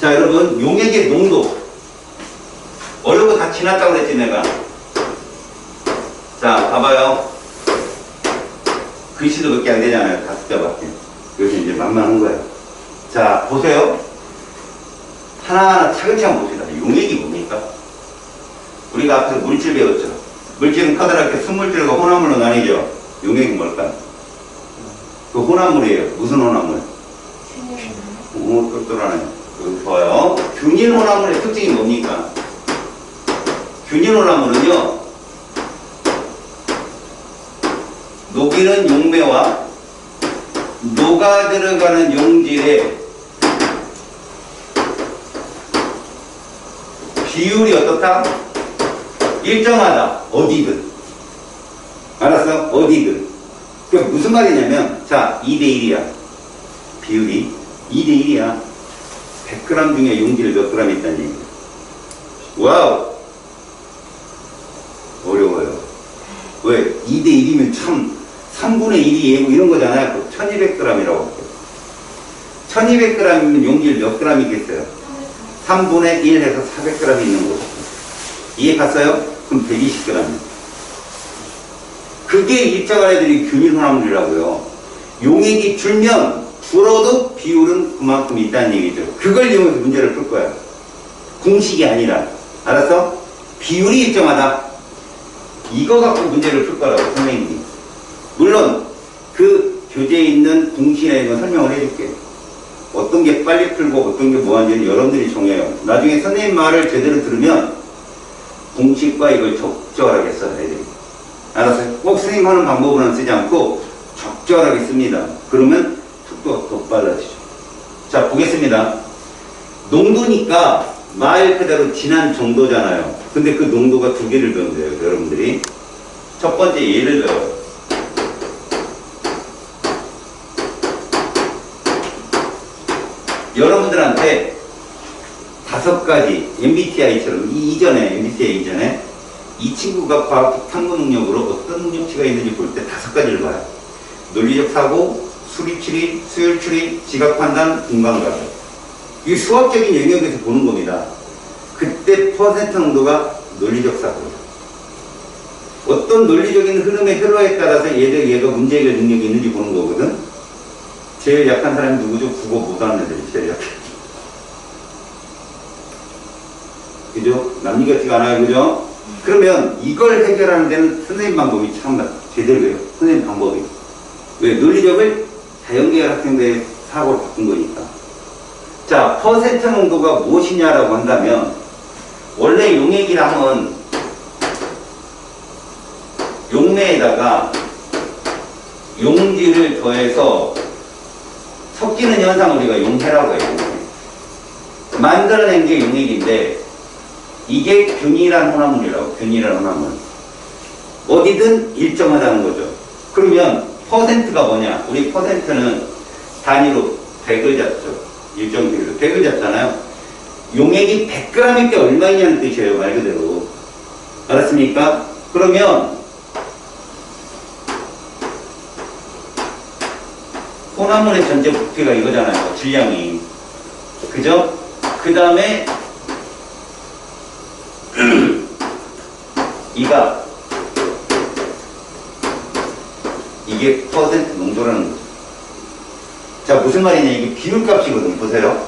자, 여러분, 용액의 농도. 어려운 거 다 지났다고 그랬지, 내가. 자, 봐봐요. 글씨도 몇 개 안 되잖아요. 5자밖에. 여기 이제 만만한 거예요. 자, 보세요. 하나하나 차근차근 봅시다. 용액이 뭡니까? 우리가 앞에서 물질 배웠죠. 물질은 커다랗게 순물질과 혼합물로 나뉘죠. 용액이 뭘까요? 그 혼합물이에요. 무슨 혼합물? 오, 똘똘하네. 좋아요. 균일 혼합물의 특징이 뭡니까? 균일 혼합물은요, 녹이는 용매와 녹아 들어가는 용질의 비율이 어떻다? 일정하다. 어디든. 알았어? 어디든. 그게 무슨 말이냐면, 자, 2대1이야. 비율이 2대1이야. 100g 중에 용질 몇 g 있다는 얘기야. 와우! 어려워요. 왜? 2대1이면 참 3분의 1이 예고 이런 거잖아요. 1200g이라고 할게요. 1200g이면 용질 몇 g 있겠어요? 3분의 1 해서 400g 있는 거죠. 이해 갔어요? 그럼 120g. 그게 일정한 애들이 균일 혼합물이라고요. 용액이 줄면 줄어도 비율은 그만큼 있다는 얘기죠. 그걸 이용해서 문제를 풀 거야. 공식이 아니라. 알았어? 비율이 일정하다. 이거 갖고 문제를 풀 거라고, 선생님이. 물론 그 교재에 있는 공식이나 이런 거 설명을 해줄게. 어떤 게 빨리 풀고 어떤 게 뭐하는지는 여러분들이 정해요. 나중에 선생님 말을 제대로 들으면 공식과 이걸 적절하게 써야 돼. 알았어요? 꼭 선생님 하는 방법으로는 쓰지 않고 적절하게 씁니다. 그러면 속도가 더 빨라지죠. 자, 보겠습니다. 농도니까 말 그대로 진한 정도잖아요. 근데 그 농도가 두 개를 배운대요, 여러분들이. 첫 번째 예를 들어요. 여러분들한테 5가지 MBTI처럼 MBTI 이전에 이 친구가 과학적 탐구 능력으로 어떤 능력치가 있는지 볼 때 5가지를 봐요. 논리적 사고, 수립 추리, 수열 추리, 지각 판단, 공감 가설. 이 수학적인 영역에서 보는 겁니다. 그때 퍼센트 농도가 논리적 사고예요. 어떤 논리적인 흐름의 회로에 따라서 얘가 문제 해결 능력이 있는지 보는 거거든. 제일 약한 사람이 누구죠? 국어 못하는 애들이 제일 약해. 그죠? 남이 같지가 않아요. 그죠? 그러면 이걸 해결하는 데는 선생님 방법이 참 제대로 해요. 선생님 방법이. 왜? 논리적을 자연계열 학생들의 사고를 바꾼 거니까. 자, 퍼센트 농도가 무엇이냐라고 한다면, 원래 용액이라면 용매에다가 용질을 더해서 섞이는 현상을 우리가 용해라고 해요. 만들어낸 게 용액인데 이게 균일한 혼합물이라고. 균일한 혼합물. 어디든 일정하다는 거죠. 그러면 퍼센트가 뭐냐? 우리 퍼센트는 단위로 100을 잡죠. 일정 비율로 100을 잡잖아요. 용액이 100g일 때 얼마이냐는 뜻이에요. 말 그대로. 알았습니까? 그러면 혼합물의 전체 부피가 이거잖아요. 질량이. 그죠? 그 다음에 이게 퍼센트 농도라는 거죠. 자, 무슨 말이냐? 이게 비율값이거든. 보세요.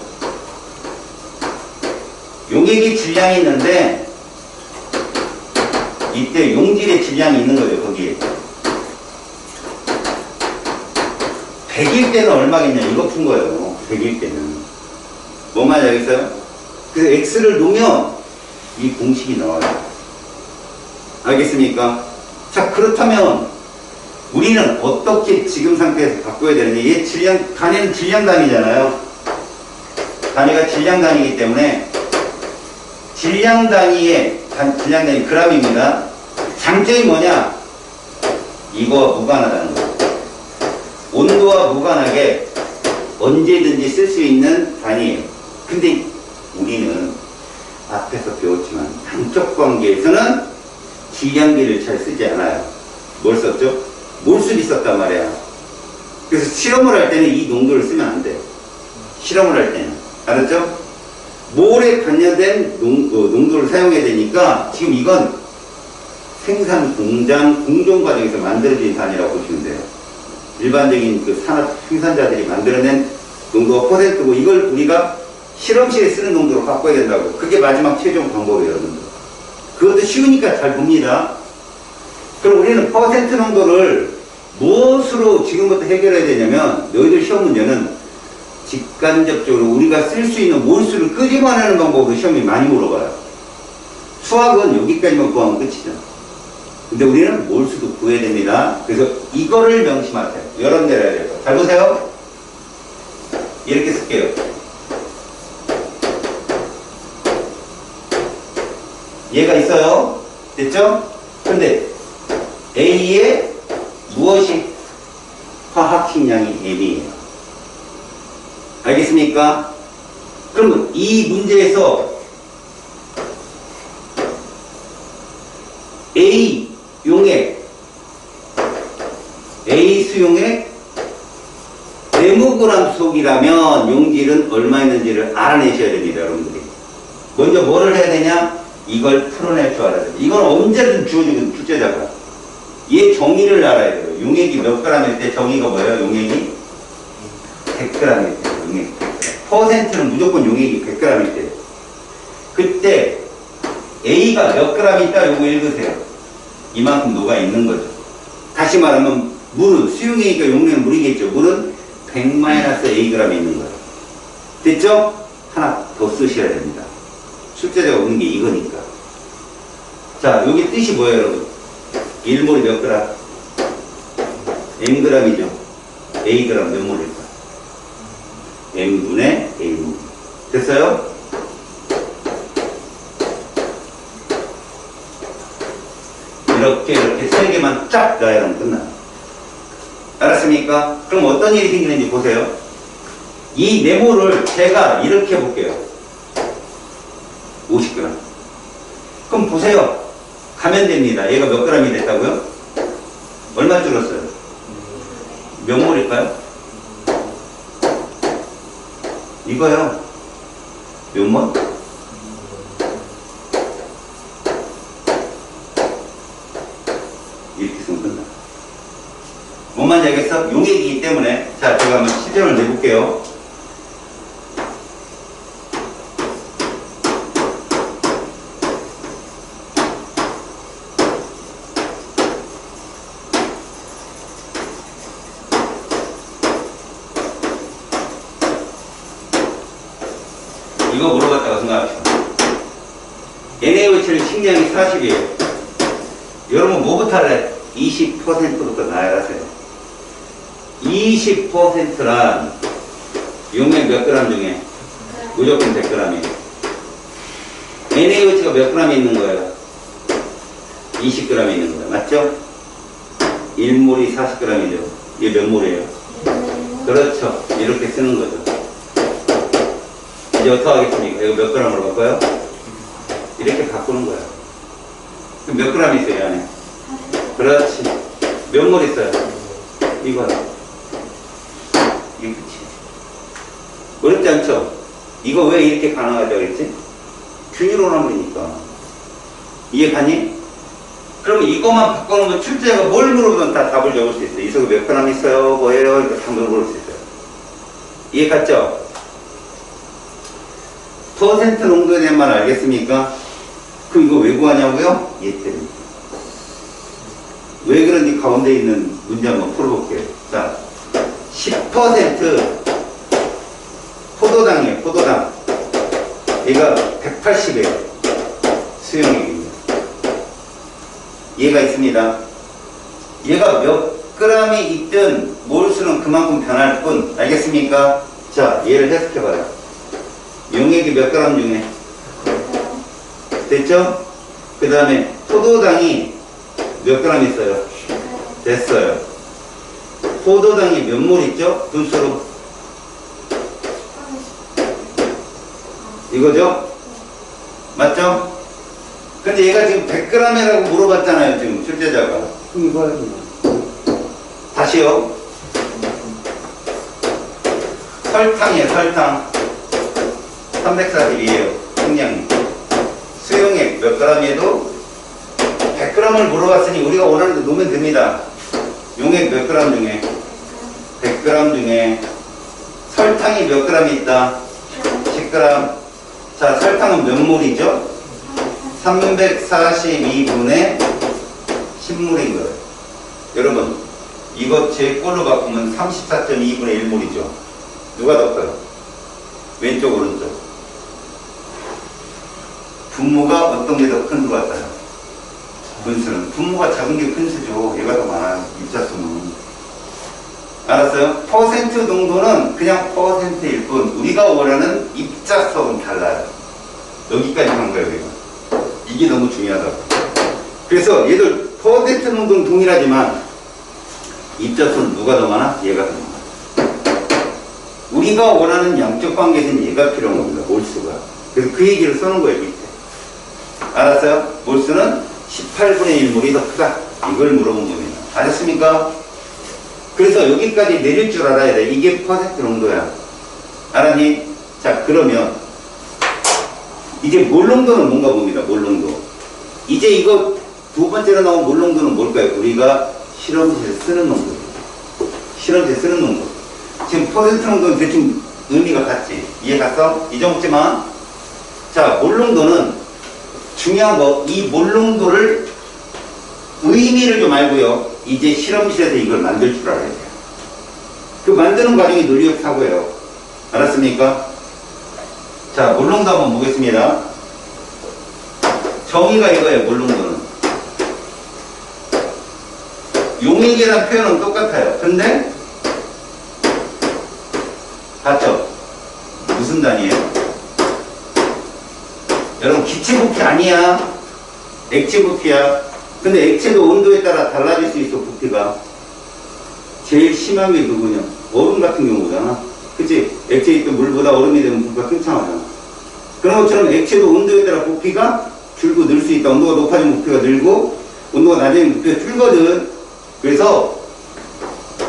용액의 질량이 있는데 이때 용질의 질량이 있는 거죠. 거기에 100일 때는 얼마겠냐? 이거 푼 거예요. 100일 때는 뭔 말인지 알겠어요? 그래서 X를 놓으면 이 공식이 나와요. 알겠습니까? 자, 그렇다면 우리는 어떻게 지금 상태에서 바꿔야 되느냐? 얘 질량, 단위는 질량 단위잖아요. 단위가 질량 단위이기 때문에 질량 단위 g입니다. 장점이 뭐냐? 이거와 무관하다는 거예요. 온도와 무관하게 언제든지 쓸 수 있는 단위예요. 근데 우리는 앞에서 배웠지만 양적 관계에서는 질량비를 잘 쓰지 않아요. 뭘 썼죠? 몰수를 썼단 말이야. 그래서 실험을 할 때는 이 농도를 쓰면 안 돼. 실험을 할 때는. 알았죠? 몰에 관련된 농도를 사용해야 되니까 지금 이건 생산 공장 공정 과정에서 만들어진 산이라고 보시면 돼요. 일반적인 그 산업 생산자들이 만들어낸 농도가 퍼센트고 이걸 우리가 실험실에 쓰는 농도로 바꿔야 된다고. 그게 마지막 최종 방법이에요, 여러분들. 그것도 쉬우니까 잘 봅니다. 그럼 우리는 퍼센트 농도를 무엇으로 지금부터 해결해야 되냐면, 너희들 시험 문제는 직간접적으로 우리가 쓸 수 있는 몰수를 끄집어내는 방법으로 시험이 많이 물어봐요. 수학은 여기까지만 구하면 끝이죠. 근데 우리는 몰수도 구해야 됩니다. 그래서 이거를 명심하세요. 여러분들 해야 돼요. 잘 보세요. 이렇게 쓸게요. 얘가 있어요. 됐죠? 근데 A의 무엇이 화학식량이 M이에요. 알겠습니까? 그러면 이 문제에서 A 용액, A 수용액 네모그램 속이라면 용질은 얼마 있는지를 알아내셔야 됩니다, 여러분들이. 먼저 뭐를 해야 되냐? 이걸 풀어낼 줄 알아야 돼요. 이건 언제든 주어지는 출제자가. 얘 정의를 알아야 돼요. 용액이 몇 g일 때 정의가 뭐예요? 용액이 100g일 때. 용액 100g. 퍼센트는 무조건 용액이 100g일 때. 그때 A가 몇 g 있다? 요거 읽으세요. 이만큼 녹아 있는 거죠. 다시 말하면 물은 수용액이니까 용량은 물이겠죠. 물은 100-A g 있는 거예요. 됐죠? 하나 더 쓰셔야 됩니다. 출제자가 오는 게 이거니까. 자, 여기 뜻이 뭐예요, 여러분? 1몰이 몇 g? Mg이죠. A g 몇 몰일까? M분의 A몰. 됐어요? 이렇게 세 개만 쫙 나열하면 끝나요. 알았습니까? 그럼 어떤 일이 생기는지 보세요. 이 네모를 제가 이렇게 볼게요. 50g. 그럼 보세요. 가면 됩니다. 얘가 몇 g이 됐다고요? 얼마 줄었어요? 몇 몰일까요? 이거요. 몇 몰? 이렇게 쓰면 끝나. 뭔 말인지 알겠어? 용액이기 때문에. 자, 제가 한번 실전을 내볼게요. 이거 물어봤다고 생각합시다. NaOH 식량이 40이에요. 여러분 뭐부터 할래? 20%부터 나열하세요. 20%란 용액 몇 g 중에 무조건 100g이에요. NaOH가 몇 g 있는 거예요? 20g 있는 거예요. 맞죠? 1몰이 40g이죠. 이게 몇 몰이에요? 그렇죠. 이렇게 쓰는 거죠. 이제 어떻게 하겠습니까? 이거 몇 g으로 바꿔요? 이렇게 바꾸는 거예요. 그럼 몇 g 있어요, 이 안에? 그렇지. 몇 몰 있어요? 이거요. 이게 끝이에요. 어렵지 않죠? 이거 왜 이렇게 가능하다고 그랬지? 균일오나물이니까. 이해 가니? 그러면 이것만 바꿔놓으면 출제자가 뭘 물어보든 다 답을 적을 수 있어요. 이 속에 몇 g 있어요? 뭐예요? 이렇게 다 물어볼 수 있어요. 이해 갔죠? 퍼센트 농도에 대한 말 알겠습니까? 그럼 이거 왜 구하냐고요? 얘 때문에. 왜 그런지 가운데 있는 문제 한번 풀어볼게요. 자, 10% 포도당이에요, 포도당. 얘가 180이에요. 수용액입니다. 얘가 있습니다. 얘가 몇 g이 있든 몰수는 그만큼 변할 뿐. 알겠습니까? 자, 얘를 해석해봐요. 용액이 몇 g 중에? 됐죠? 그 다음에 포도당이 몇 g 있어요? 됐어요. 포도당이 몇 몰 있죠? 분수로. 이거죠? 맞죠? 근데 얘가 지금 100g이라고 물어봤잖아요, 지금 출제자가. 이거 다시요. 설탕이에요, 설탕. 342예요. 총량이. 수용액 몇 g이에도 100g을 물어봤으니 우리가 원하는 거 놓으면 됩니다. 용액 몇 g 중에 100g 중에 설탕이 몇 g 있다? 10g. 자, 설탕은 몇 몰이죠? 342분의 10몰인 거예요. 여러분, 이거 제 꼴로 바꾸면 34.2분의 1몰이죠. 누가 더 커요? 왼쪽, 오른쪽. 분모가 어떤 게 더 큰 것 같아요? 분수는. 분모가 작은 게 분수죠. 얘가 더 많아요. 입자수는. 알았어요? 퍼센트 농도는 그냥 퍼센트일 뿐, 우리가 원하는 입자수는 달라요. 여기까지 간 거예요, 우리가. 이게 너무 중요하다고. 그래서 얘들 퍼센트 농도는 동일하지만 입자수는 누가 더 많아? 얘가 더 많아. 우리가 원하는 양적 관계에서는 얘가 필요한 겁니다. 몰수가. 그래서 그 얘기를 쓰는 거예요, 밑에. 알았어요? 몰수는 18분의 1몰이 더 크다. 이걸 물어본 겁니다. 아셨습니까? 그래서 여기까지 내릴 줄 알아야 돼. 이게 퍼센트 농도야. 알았니? 자, 그러면 이제 몰 농도는 뭔가 봅니다. 몰 농도. 이제 이거 두 번째로 나온 몰 농도는 뭘까요? 우리가 실험실에 쓰는 농도. 실험실에 쓰는 농도. 지금 퍼센트 농도는 대충 의미가 같지. 이해 갔어? 잊어먹지마. 자, 몰 농도는 중요한 거, 이 몰 농도를 의미를 좀 알고요. 이제 실험실에서 이걸 만들 줄 알아야 돼요. 그 만드는 과정이 논리적 사고예요. 알았습니까? 자, 몰 농도 한번 보겠습니다. 정의가 이거예요, 몰 농도는. 용액이라는 표현은 똑같아요. 근데 봤죠? 무슨 단위예요? 여러분, 기체 부피 아니야. 액체 부피야. 근데 액체도 온도에 따라 달라질 수 있어, 부피가. 제일 심한 게 누구냐? 얼음 같은 경우잖아. 그치? 액체에 있던 물보다 얼음이 되면 부피가 팽창하잖아. 그런 것처럼 액체도 온도에 따라 부피가 줄고 늘 수 있다. 온도가 높아지면 부피가 늘고, 온도가 낮아지면 부피가 줄거든. 그래서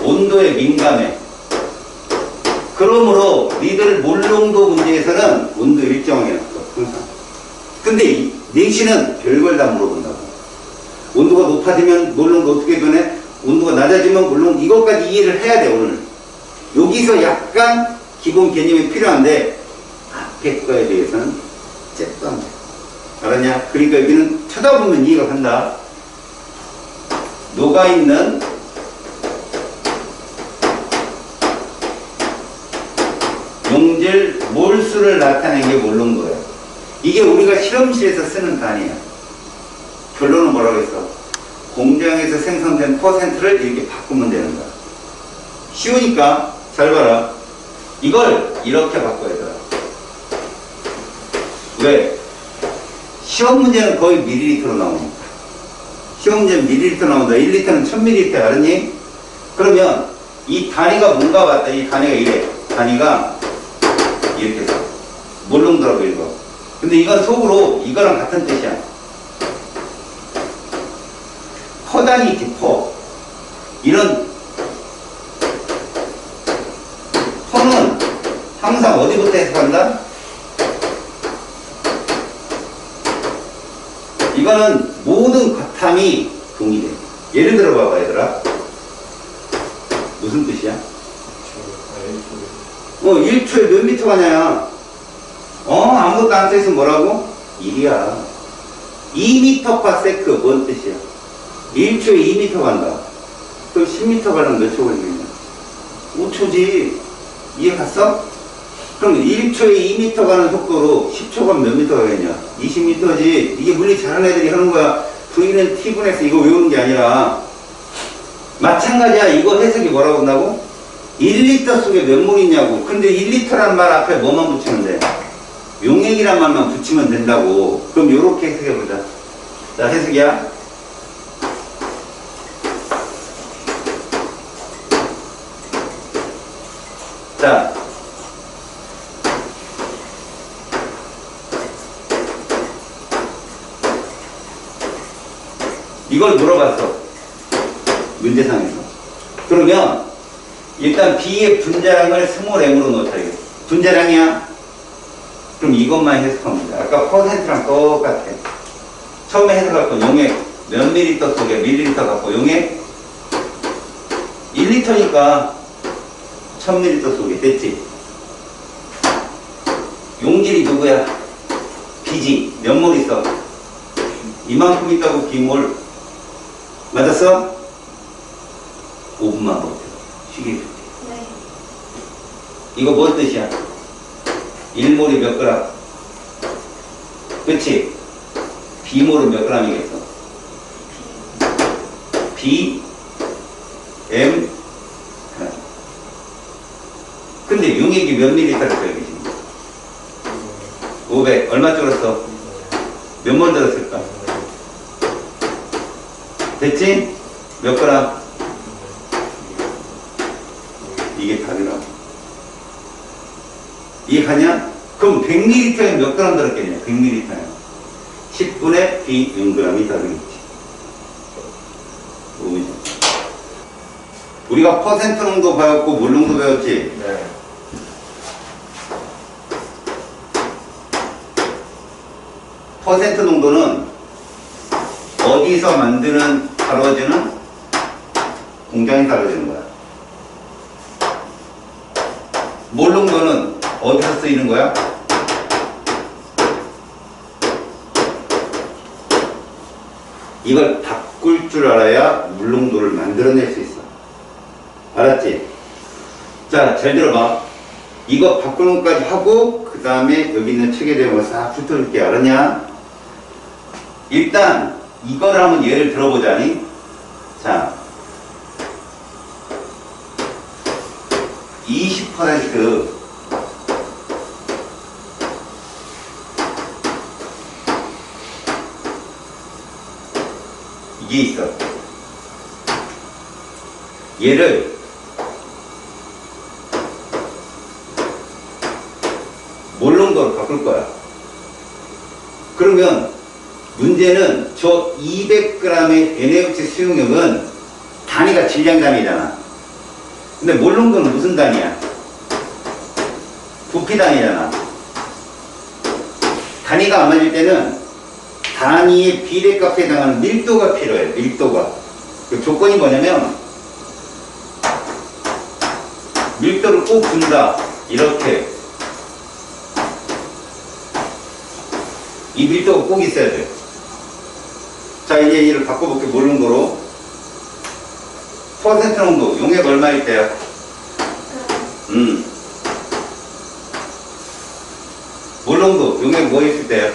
온도에 민감해. 그러므로 니들 몰농도 문제에서는 온도 일정하게 놨어, 항상. 근데 이 내신은 별걸 다 물어본다고. 온도가 높아지면 몰농도 어떻게 변해? 온도가 낮아지면 몰농도, 이것까지 이해를 해야 돼, 오늘. 여기서 약간 기본 개념이 필요한데 앞에 거에 대해서는 잽도 안 돼. 알았냐? 그러니까 여기는 쳐다보면 이해가 간다. 녹아있는 용질 몰수를 나타내는 게 몰농도예요. 이게 우리가 실험실에서 쓰는 단위야. 결론은 뭐라고 했어? 공장에서 생성된 퍼센트를 이렇게 바꾸면 되는 거야. 쉬우니까 잘 봐라. 이걸 이렇게 바꿔야 돼. 왜? 시험 문제는 거의 밀리리터로 나오니까. 시험 문제는 밀리리터 나온다. 1리터는 1000ml 알았니? 그러면 이 단위가 뭔가 봤다. 이 단위가 이래. 단위가 이렇게 해서 몰농도라고 읽어. 근데 이건 속으로 이거랑 같은 뜻이야. 퍼단위지, 퍼. 이런 퍼는 항상 어디부터 해석한다? 이거는 모든 겉함이 동일해. 예를 들어 봐봐, 얘들아. 무슨 뜻이야? 1초에 몇 미터 가냐야. 아무것도 안 써있으면 뭐라고? 1이야. 2m/s 뭔 뜻이야? 1초에 2m 간다. 그럼 10m 가려면 몇 초 걸리겠냐? 5초지. 이해 갔어? 그럼 1초에 2m 가는 속도로 10초 가면 몇 미터 가겠냐? 20m지. 이게 물리 잘하는 애들이 하는 거야. V는 T분해서 이거 외우는 게 아니라. 마찬가지야. 이거 해석이 뭐라고 한다고? 1리터 속에 몇 몰 있냐고. 근데 1리터란 말 앞에 뭐만 붙이면 돼? 용액이란 말만 붙이면 된다고. 그럼 요렇게 해석해보자. 자, 해석이야. 자, 이걸 물어봤어. 문제상에서. 그러면 일단 B의 분자량을 스몰 m으로 넣자. 분자량이야. 그럼 이것만 해석하면 돼. 아까 퍼센트랑 똑같아. 처음에 해석할 건 용액 몇 밀리리터 속에 밀리리터 갖고 용액 1리터니까 1000ml 속에 됐지. 용질이 누구야? B지. 몇 몰 있어? 이만큼 있다고 B몰. 맞았어? 5분만 버텨. 쉬게 해줄게. 네. 이거 뭔 뜻이야? 1몰이 몇 그램? 그치? B몰은 몇 그램이겠어? B, M, 근데 용액이 몇 밀리리터를 써야 되지? 500. 얼마 줄었어? 몇 몰 들었을까? 됐지? 몇 그램? 이게 답이라고. 이해가냐? 그럼 100ml에 몇 그램 들었겠냐? 100ml에 10분의 B 0g이 답이겠지. 우리가 퍼센트 농도 배웠고 몰 농도 배웠지? 네. 퍼센트 농도는 어디서 만드는, 다뤄지는? 공장이 다뤄지는 거야. 몰 농도는 어디서 쓰이는 거야? 이걸 바꿀 줄 알아야 물 농도를 만들어낼 수 있어. 알았지? 자, 잘 들어봐. 이거 바꾸는 것까지 하고 그 다음에 여기 있는 책에 대한 거 싹 훑어줄게. 알았냐? 일단 이거를 한번 예를 들어보자니. 자, 20% 이게 있어. 얘를 몰 농도로 바꿀 거야. 그러면 문제는 저 200g의 NaOH 수용력은 단위가 질량 단위잖아. 근데 몰 농도는 무슨 단위야? 부피 단위잖아. 단위가 안 맞을 때는 단위의 비례값에 해당하는 밀도가 필요해. 밀도가. 그 조건이 뭐냐면 밀도를 꼭 준다. 이렇게. 이 밀도가 꼭 있어야 돼. 자, 이제 얘를 바꿔볼게. 몰 농도로. 퍼센트 농도. 용액 얼마일 때야? 몰 농도. 용액 뭐 있을 때야?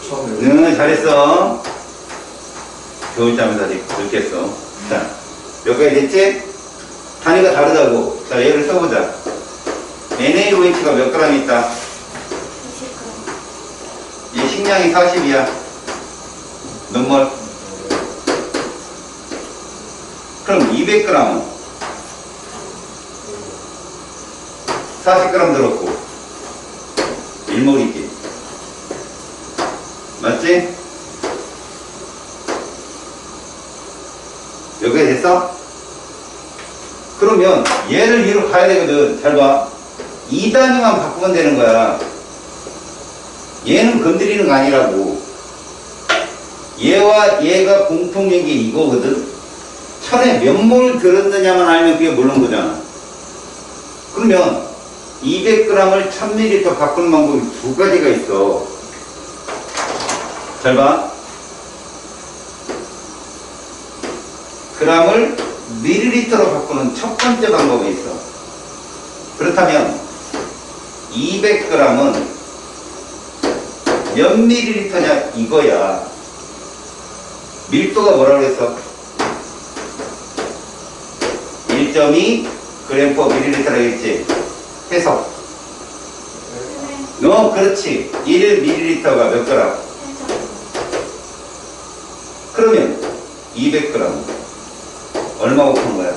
처음에. 잘했어. 겨울잠에서 아직 늦겠어. 자, 몇 가지 됐지? 단위가 다르다고. 자, 얘를 써보자. NaOH가 몇 그램 있다? 20g. 얘 식량이 40이야. 몇 몰? 그럼 200g은 40g 들었고 1몰이지. 맞지? 여기가 됐어? 그러면 얘를 위로 가야 되거든. 잘 봐. 2단위만 바꾸면 되는 거야. 얘는 건드리는 거 아니라고. 얘와 얘가 공통력이 이거거든. 천에 몇 몰 들었느냐만 알면 그게 몰른 거잖아. 그러면 200g을 1000ml 바꾸는 방법이 두 가지가 있어. 잘 봐. g을 밀리리터로 바꾸는 첫 번째 방법이 있어. 그렇다면 200g은 몇 밀리리터냐 이거야. 밀도가 뭐라고 그랬어? 1.2 g per 밀리리터라고 했지? 해석. 그렇지. 1밀리리터가 몇 그램? 그러면 200g 얼마 곱한 거야?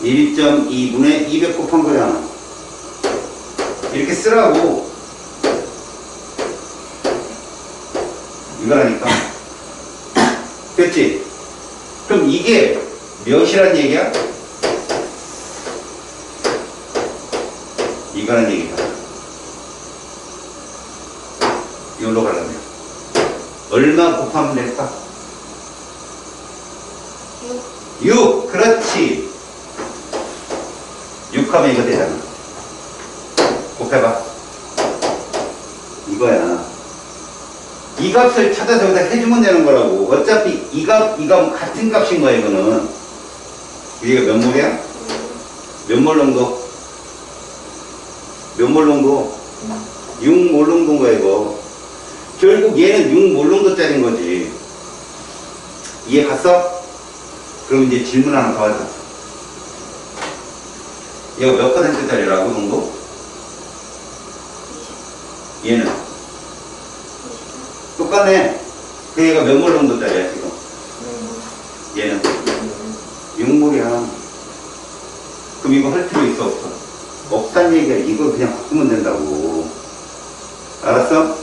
1.2분의 200 곱한 거잖아. 이렇게 쓰라고. 이거라니까. 됐지? 그럼 이게 몇이란 얘기야? 이거는 얘기다. 이걸로 가려면 얼마 곱하면 될까? 6. 그렇지. 6 하면 이거 되잖아. 곱해봐. 이거야. 이 값을 찾아서 여기다 해주면 되는 거라고. 어차피 이 값 같은 값인 거야, 이거는. 이게 몇 몰이야? 몇 몰 정도? 몇 몰 정도? 6몰 정도인 거야, 이거. 결국 얘는 6몰 정도짜리인 거지. 이해 갔어? 그럼 이제 질문 하나 더 하자. 얘가 몇 %짜리라고, 정도? 얘는? 똑같네. 그 얘가 몇 몰 정도짜리야, 지금? 얘는? 6몰이야. 그럼 이거 할 필요 있어, 없어? 없단 얘기야. 이걸 그냥 바꾸면 된다고. 알았어?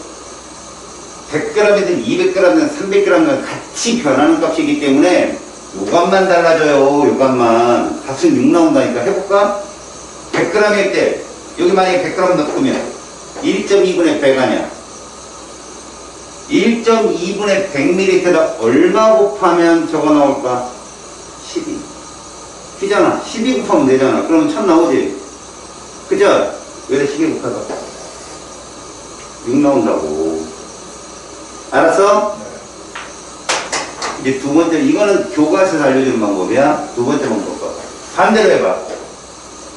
100g이든 200g이든 300g이든 같이 변하는 값이기 때문에 요값만 달라져요. 요값만. 값은 6 나온다니까. 해볼까? 100g일 때 여기 만약에 100g 넣으면 1.2분의 100 아니야. 1.2분의 100ml에다 얼마 곱하면 저거 나올까? 12. 피잖아. 12 곱하면 되잖아. 그러면 1000 나오지. 그죠? 여기다 12 곱하자. 6 나온다고. 알았어? 이제 두 번째, 이거는 교과서에서 알려주는 방법이야. 두 번째 방법 봐. 반대로 해봐.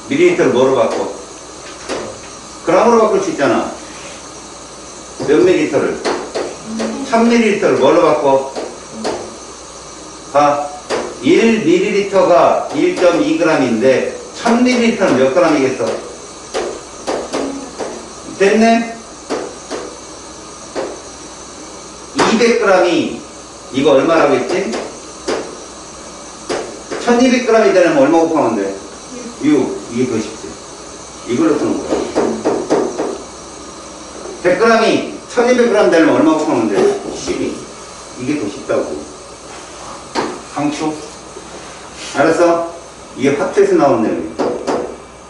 밀리리터를 뭐로 바꿔? 그램으로 바꿀 수 있잖아. 몇 밀리리터를? 1000ml를 뭘로 바꿔? 봐. 1ml가 1.2g인데 1000ml는 몇 g이겠어? 됐네? 200g이 이거 얼마라고 했지? 1200g이 되려면 얼마 곱하면 돼? 6. 이게 더 쉽지. 이걸로 쓰는 거야. 100g이 1200g 되려면 얼마 곱하면 돼? 12. 이게 더 쉽다고. 강추. 알았어? 이게 화투에서 나온 내용이야.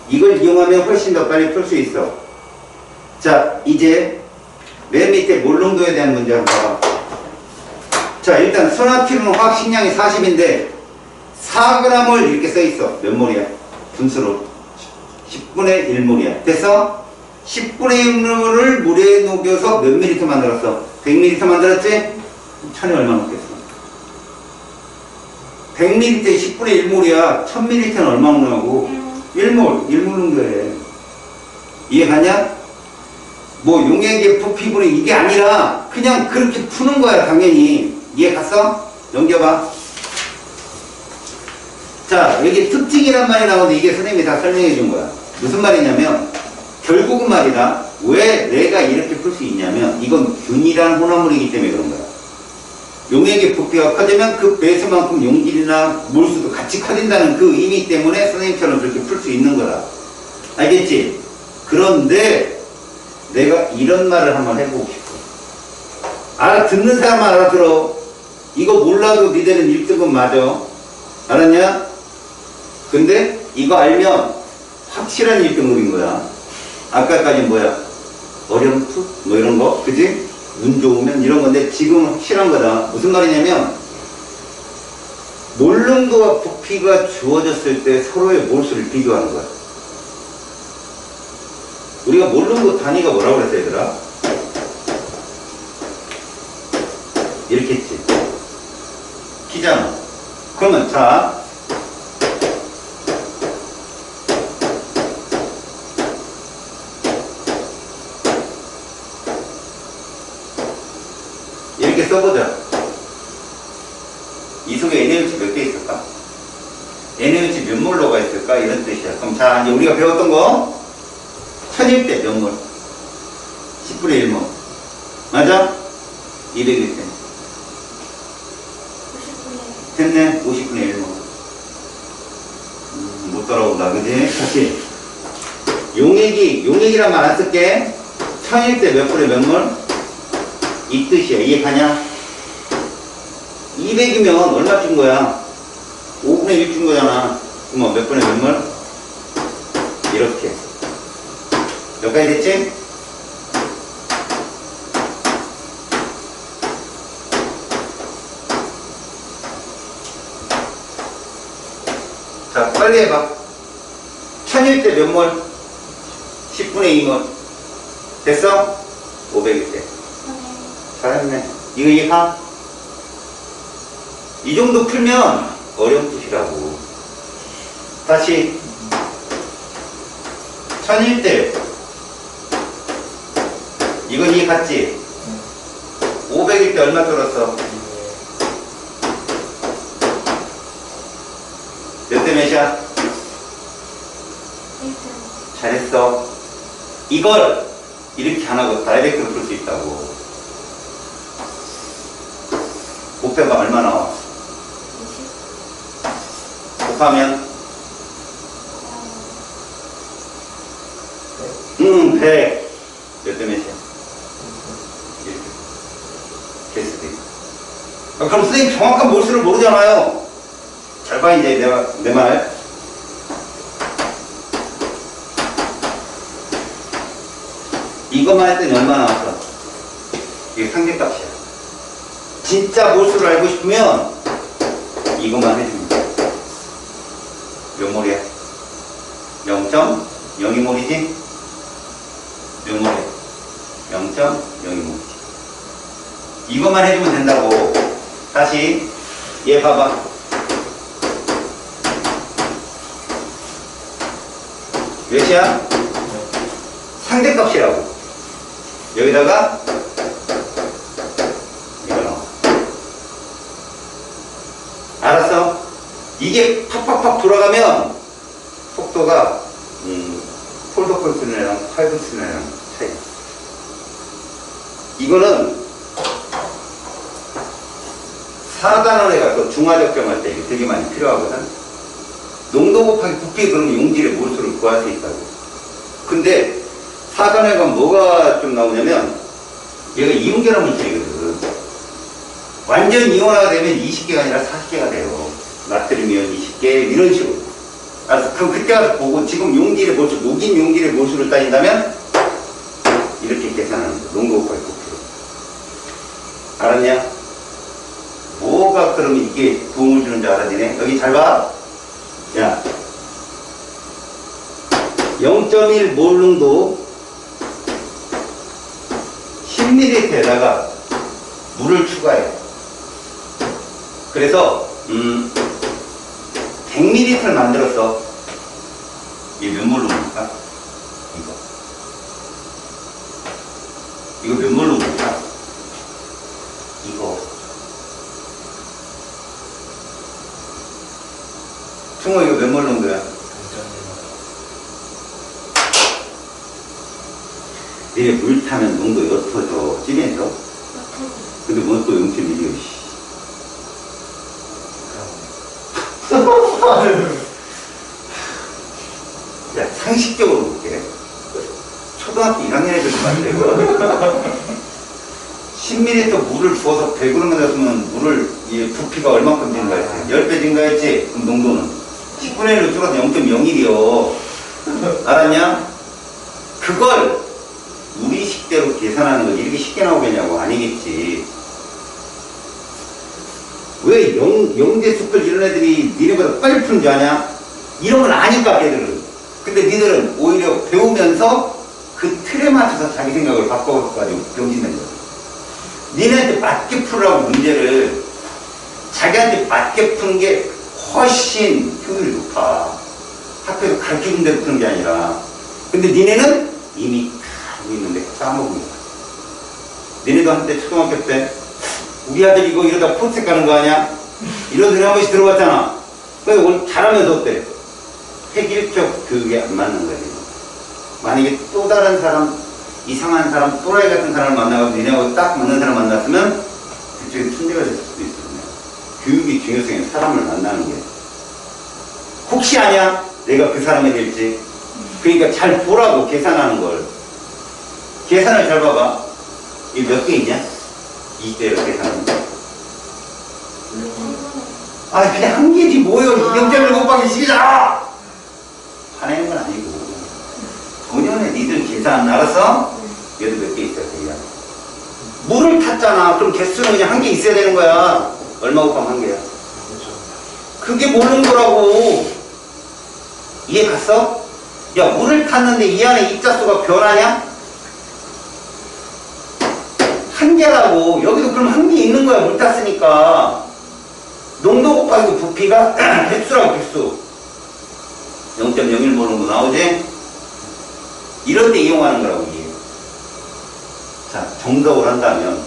이걸 이용하면 훨씬 더 빨리 풀 수 있어. 자, 이제 맨 밑에 몰롱도에 대한 문제 한번 봐봐. 자, 일단 소나트륨 화학 식량이 40인데 4g을 이렇게 써있어. 몇 몰이야? 분수로 10분의 1몰이야. 됐어? 10분의 1몰을 물에 녹여서 몇 밀리터 만들었어? 100ml 만들었지? 천이 얼마 넣겠어? 100ml에 10분의 1몰이야. 1000ml는 얼마 넣냐고? 1몰. 1몰 정도에. 이해 가냐? 뭐 용액의 부피분이 이게 아니라 그냥 그렇게 푸는 거야, 당연히. 이해 갔어? 넘겨봐. 자, 여기 특징이란 말이 나오는데 이게 선생님이 다 설명해 준 거야. 무슨 말이냐면 결국은 말이다. 왜 내가 이렇게 풀 수 있냐면 이건 균일한 혼합물이기 때문에 그런 거야. 용액의 부피가 커지면 그 배수만큼 용질이나 몰수도 같이 커진다는 그 의미 때문에 선생님처럼 그렇게 풀 수 있는 거다. 알겠지? 그런데 내가 이런 말을 한번 해보고 싶어. 듣는 사람만 알아들어. 이거 몰라도 니들은 1등급 맞아. 알았냐? 근데 이거 알면 확실한 1등급인 거야. 아까까지 뭐야? 어렴풋? 뭐 이런 거? 그지? 운 좋으면 이런 건데 지금은 확실한 거다. 무슨 말이냐면 몰름도와 부피가 주어졌을 때 서로의 몰수를 비교하는 거야. 우리가 몰름도 단위가 뭐라고 그랬어, 얘들아? 이렇게 했지. 키잖아. 그러면 자, 이렇게 써보자. 이 속에 NaOH 몇 개 있을까? NaOH 몇 몰로가 있을까? 이런 뜻이야. 그럼 자, 이제 우리가 배웠던 거 1000일 때 몇 몰? 10분의 1몰. 맞아? 200일 때. 됐네. 50분의 1몰. 못 따라온다. 그지? 다시. 용액이란 말 안 쓸게. 1000일 때 몇 분의 몇 몰? 이 뜻이야. 이해 가냐? 200이면 얼마 준 거야? 5분의 1 준 거잖아. 그럼 몇 분의 몇 몰? 이렇게. 여기까지 됐지? 자, 빨리 해봐. 1000일 때 몇 몰? 10분의 2몰. 됐어? 500일 때. 잘했네. 이거 이해가? 이 정도 풀면 어렴풋이라고. 다시. 1000일 때. 이건 이해 갔지? 500일 때 얼마 들었어? 몇 대 몇이야? 잘했어. 이걸 이렇게 안 하고 다이렉트로 풀 수 있다고. 곱해봐. 얼마 나와? 20. 곱하면? 100. 몇 대 몇이야? 이렇게. 개수돼. 그럼 선생님 정확한 몰수를 모르잖아요. 잘 봐, 이제 내 말. 이것만 했더니 얼마 나왔어? 이게 상대값이야. 진짜 몰수를 알고 싶으면 이것만 해주면 돼. 몇 몰이야? 0.02몰이지? 몇 몰이야? 0.02몰이지. 이것만 해주면 된다고. 다시 얘 봐봐. 몇이야? 상대값이라고. 여기다가 이거 넣어. 알았어? 이게 팍팍팍 돌아가면 속도가 폴더콜 쓰는 애랑 파이브 쓰는 애랑 차이. 이거는 4단원에 가서 중화적정할 때 이게 되게 많이 필요하거든. 농도 곱하기 부피 그러면 용질의 몰수를 구할 수 있다고. 근데 4단원에 가면 뭐가 좀 나오냐면 얘가 이온결합 물질이거든. 완전 이온화가 되면 20개가 아니라 40개가 돼요. 나트륨 이온 20개 이런 식으로. 알았어. 그럼 그때 가서 보고 지금 용질의 몰수, 녹인 용질의 몰수를 따진다면 이렇게 계산하는 거야. 농도 곱하기 부피로. 알았냐? 뭐가 그러면 이게 도움을 주는 줄 알아지네? 여기 잘 봐. 야, 0.1 몰 농도 10ml에다가 물을 추가해. 그래서 100ml를 만들었어. 이게 몇 몰 농도일까? 이거 몇 몰 농도일까? 이거. 충호 이거 몇 몰 농도야? 니네 물 타면 농도 옅어져, 찌면서? 근데 뭔 또 0.1이야, 야, 상식적으로 볼게. 초등학교 1학년 애들 좀 안 되고. 10ml 물을 부어서 100g 넣었으면 물을, 이 부피가 얼마큼 증가했지? 10배 증가했지? 그럼 농도는? 10분의 1로 줄어서 0.01이요. 알았냐? 그걸 우리 식대로 계산하는 거 이렇게 쉽게 나오겠냐고. 아니겠지. 왜 영대숙들 이런 애들이 니네보다 빨리 푸는 줄 아냐? 이런 건 아니까 걔들은. 근데 니들은 오히려 배우면서 그 틀에 맞춰서 자기 생각을 바꿔가지고 병신된 거야. 니네한테 맞게 풀으라고 문제를 자기한테 맞게 푸는 게 훨씬 효율이 높아. 학교에서 가르쳐준 대로 푸는 게 아니라. 근데 니네는 이미 다 알고 있는데 까먹은 거야. 니네도 한때 초등학교 때 우리 아들 이거 이러다 포스텍 가는 거 아니야? 이런 소리 한 번씩 들어봤잖아. 그래서 오늘 잘하면서 어때? 획일적 교육에 안 맞는 거지. 만약에 또 다른 사람, 이상한 사람, 또라이 같은 사람을 만나고 니네하고 딱 맞는 사람 만났으면 그쪽에 천재가 될 수도 있어. 교육의 중요성이 사람을 만나는 게. 혹시 아냐? 내가 그 사람이 될지. 그러니까 잘 보라고, 계산하는 걸. 계산을 잘 봐봐. 이 몇 개 있냐? 20대로 계산하는 거. 아, 그냥 한 개지 뭐요. 0.1 곱하기 10이잖아! 화내는 건 아니고. 본연의 니들 계산 알았어? 얘도 몇 개 있어야 돼. 물을 탔잖아. 그럼 개수는 그냥 한 개 있어야 되는 거야. 얼마 곱하면 한 개야? 그게 모르는 거라고. 이해 갔어? 야, 물을 탔는데 이 안에 입자수가 변하냐? 한 개라고. 여기도 그럼 한 개 있는 거야. 물 탔으니까. 농도 곱하기 부피가 개수라고, 개수. 0.01 모르는 거 나오지? 이럴 때 이용하는 거라고, 이게. 자, 정석을 한다면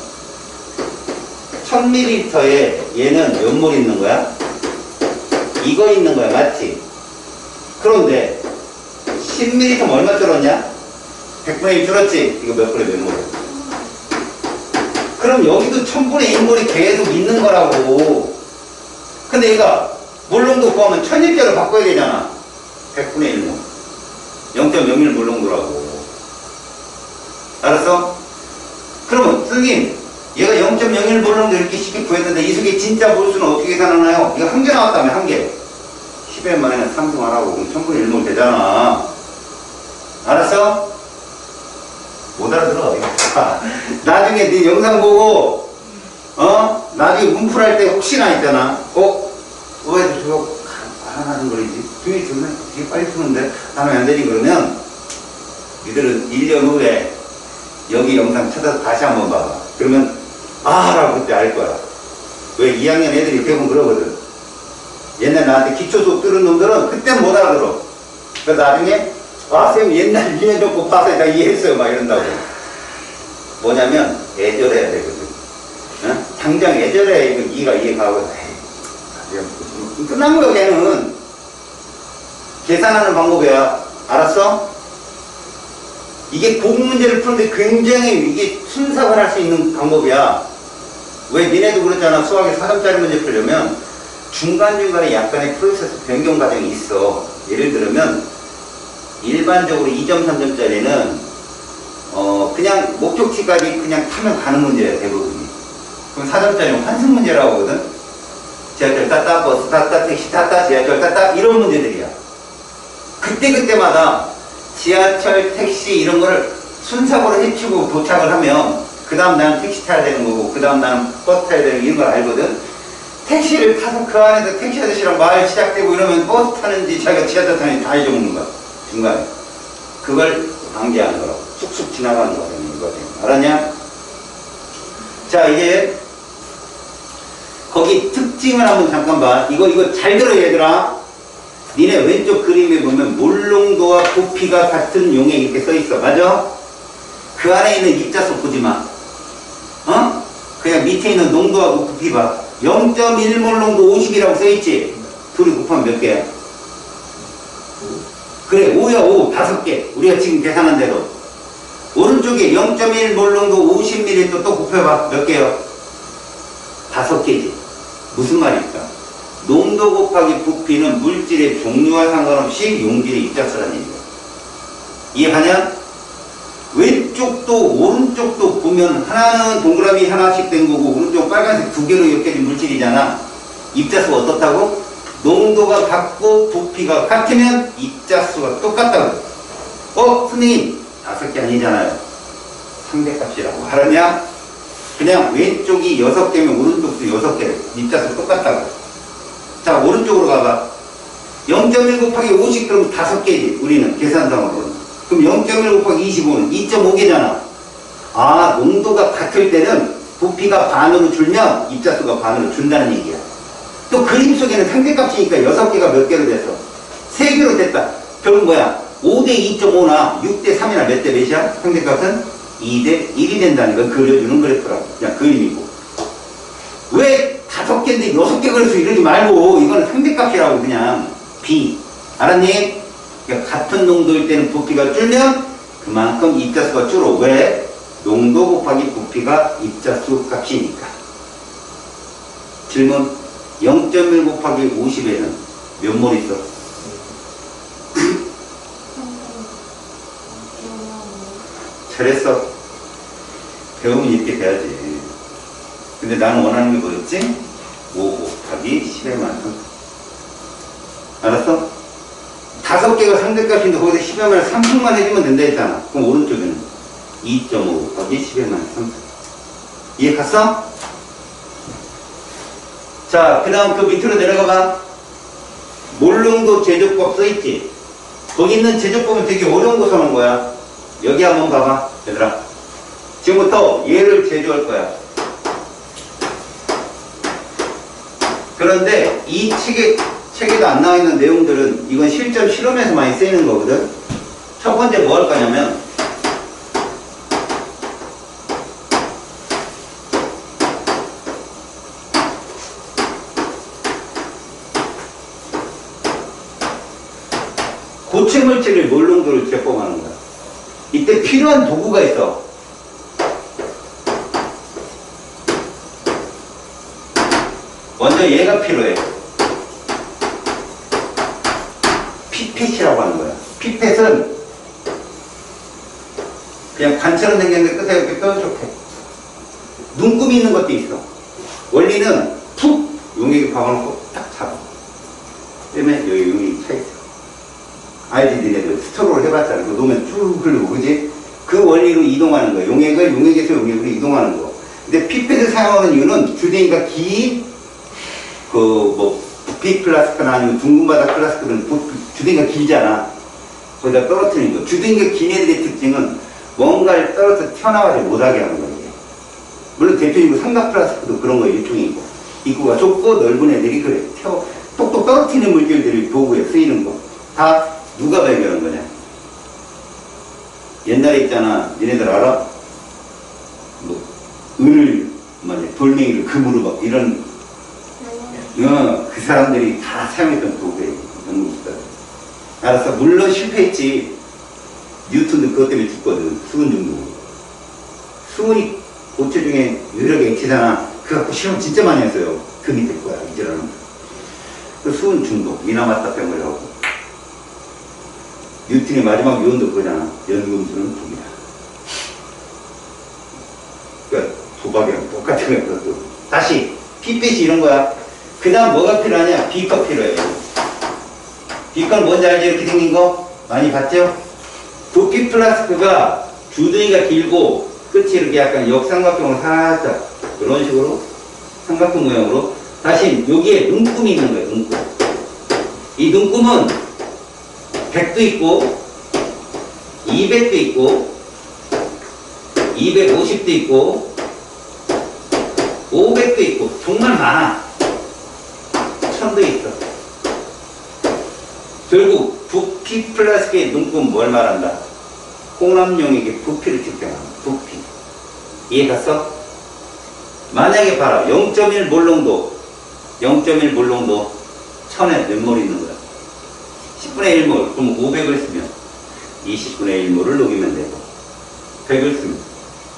1000ml에 얘는 몇 몰 있는 거야? 이거 있는 거야, 맞지? 그런데 10ml면 얼마 줄었냐? 100분의 1 줄었지? 이거 몇 분의 몇 몰? 그럼 여기도 1000분의 1몰이 계속 있는 거라고. 근데 얘가 몰농도 구하면 1000일자로 바꿔야 되잖아. 100분의 1몰 0.01 몰농도라고. 알았어? 그러면 선생님, 얘가 0.01 몰농도 이렇게 쉽게 구했는데 이 속에 진짜 몰수는 어떻게 계산하나요? 이거 한 개 나왔다며, 한 개. 10의 만에 3승하라고. 그럼 1000분의 1몰 되잖아. 알았어? 못 알아들어. 나중에 네 영상 보고 나중에 문풀할 때 혹시나 있잖아. 왜 저거 안 하는 거리지? 되게 좋네. 되게 빨리 푸는데 하면 안 되지. 그러면 니들은 1년 후에 여기 영상 찾아서 다시 한번 봐봐. 그러면 라고 그때 알 거야. 왜 2학년 애들이 대부분 그러거든. 옛날 나한테 기초 수업 들은 놈들은 그때는 못 알아들어. 그래서 나중에 선생님 옛날 2년 전거 봐서 다 이해했어요 막 이런다고. 뭐냐면 애절해야 되거든. 어? 당장 애절해야 이거 이해가고. 끝난 거야. 걔는 계산하는 방법이야. 알았어? 이게 고급 문제를 푸는데 굉장히 이게 순삭을 할 수 있는 방법이야. 왜 니네도 그렇잖아. 수학에 4점짜리 문제 풀려면 중간중간에 약간의 프로세스 변경 과정이 있어. 예를 들면 일반적으로 2점, 3점짜리는 그냥 목적지까지 그냥 타면 가는 문제야, 대부분이. 그럼 4점짜리는 환승 문제라고 하거든. 지하철 탔다, 버스 탔다, 택시 탔다, 지하철 탔다, 이런 문제들이야. 그때마다 지하철, 택시 이런 거를 순삭으로 해치고 도착을 하면 그 다음 나는 택시 타야 되는 거고 그 다음 나는 버스 타야 되는 거 이런 걸 알거든. 택시를 타서 그 안에서 택시 아저씨랑 말 시작되고 이러면 버스 타는지 자기가 지하철 타는지 다 잊어먹는 거야. 중간에. 그걸 방지하는 거라고. 쑥쑥 지나가는 거거든. 알았냐? 자, 이제 거기 특징을 한번 잠깐 봐. 이거 잘 들어 얘들아. 니네 왼쪽 그림에 보면 몰농도와 부피가 같은 용액 이렇게 써있어. 맞아? 그 안에 있는 입자수 보지 마. 그냥 밑에 있는 농도하고 부피 봐. 0.1몰 농도 50이라고 써있지? 둘이 곱하면 몇 개야? 그래, 5야, 5. 5개. 우리가 지금 계산한 대로. 오른쪽에 0.1몰 농도 50ml 또 곱해봐. 몇 개요? 5개지. 무슨 말일까? 농도 곱하기 부피는 물질의 종류와 상관없이 용질의 입자수라는 얘기야. 이해가냐? 왼쪽도 오른쪽도 보면 하나는 동그라미 하나씩 된 거고 오른쪽 빨간색 두 개로 엮여진 물질이잖아. 입자수가 어떻다고? 농도가 같고 부피가 같으면 입자수가 똑같다고. 선생님 5개 아니잖아요. 상대값이라고. 알았냐? 그냥 왼쪽이 6개면 오른쪽도 6개. 입자수 똑같다고. 자, 오른쪽으로 가봐. 0.1 곱하기 50 그러면 5개지. 우리는 계산상으로는. 그럼 0.1 곱하기 25는 2.5개잖아. 농도가 같을 때는 부피가 반으로 줄면 입자수가 반으로 준다는 얘기야. 또 그림 속에는 상대값이니까 6개가 몇 개로 됐어? 3개로 됐다. 결국 뭐야? 5대 2.5나 6대 3이나 몇 대 몇이야? 상대값은 2대 1이 된다는 걸 그려주는 그래프라고. 그냥 그림이고. 왜 5개인데 6개 그려서 이러지 말고 이거는 상대값이라고 그냥 B. 알았니? 그러니까 같은 농도일 때는 부피가 줄면 그만큼 입자수가 줄어. 왜? 농도 곱하기 부피가 입자수 값이니까. 질문. 0.1 곱하기 50에는 몇 몰 있어? 잘했어. 배우면 이렇게 돼야지. 근데 나는 원하는 게 뭐였지? 5 곱하기 10의 만큼. 알았어? 5개가 상대값인데 거기서 10의 3승만 해주면 된다 했잖아. 그럼 오른쪽에는 2.5 거기 10의 3승. 이해 갔어? 자, 그 다음 그 밑으로 내려가봐. 몰롱도 제조법 써있지? 거기 있는 제조법은 되게 어려운 거 써놓은 거야. 여기 한번 봐봐, 얘들아. 지금부터 얘를 제조할 거야. 그런데 이 책에도 안 나와 있는 내용들은 이건 실전 실험에서 많이 쓰이는 거거든. 첫 번째 뭐 할 거냐면 고체 물질을 몰롱도를 제법하는 거야. 이때 필요한 도구가 있어. 먼저 얘가 필요해. 피펫이라고 하는 거야. 피펫은 그냥 관처럼 생겼는데 끝에 이렇게 뾰족해. 눈금이 있는 것도 있어. 원리는 푹 용액에 박아놓고 딱 잡아. 그다음에 여기 용액이 차있어. 알지? 니네들 스토로를 해봤잖아. 그거 놓으면 쭉 흐르고, 그지? 그 원리로 이동하는 거야. 용액에서 용액으로 이동하는 거. 근데 피펫을 사용하는 이유는 주댕이가 긴, 부피 플라스크나 아니면 둥근바닥 플라스크는 주댕이가 길잖아. 거기다 떨어뜨리는 거. 주댕이가 긴 애들의 특징은 뭔가를 떨어져 튀어나가지 못하게 하는 거야, 이게. 물론 대표적으로 삼각 플라스크도 그런 거 일종이고. 입구가 좁고 넓은 애들이 그래. 똑똑 떨어뜨리는 물질들이 도구에 쓰이는 거. 다 누가 발견한 거냐? 옛날에 있잖아. 니네들 알아? 돌멩이를 금으로 막 이런, 그 사람들이 다 사용했던 도구예요. 알았어. 물론 실패했지. 뉴턴도 그것 때문에 죽거든. 수은 중독. 수은이 고체 중에 유일하게 액체잖아. 그거 갖고 실험 진짜 많이 했어요. 그 밑에 거야, 이제는. 그 수은 중독, 미나마타병이라고. 뉴턴의 마지막 요원도 그거잖아. 연금술은 독이다. 그러니까 도박이랑 똑같은 거야, 그것도. 다시, 피펫이 이런 거야. 그 다음 뭐가 필요하냐? 비커 필요해요. 비커는 뭔지 알지? 이렇게 생긴 거? 많이 봤죠? 부피 플라스크가 주둥이가 길고 끝이 이렇게 약간 역삼각형으로 살짝 이런 식으로 삼각형 모양으로. 다시 여기에 눈금이 있는 거예요. 눈금. 이 눈금은 100도 있고 200도 있고 250도 있고 500도 있고 정말 많아. 1000도 있어. 결국 부피 플라스크의 눈금 뭘 말한다? 홍합용액의 부피를 측정하는 부피. 이해 갔어? 만약에 봐라. 0.1 몰롱도 1000에 몇 몰 있는 거야? 10분의 1몰. 그럼 500을 쓰면 20분의 1몰을 녹이면 되고 100을 쓰면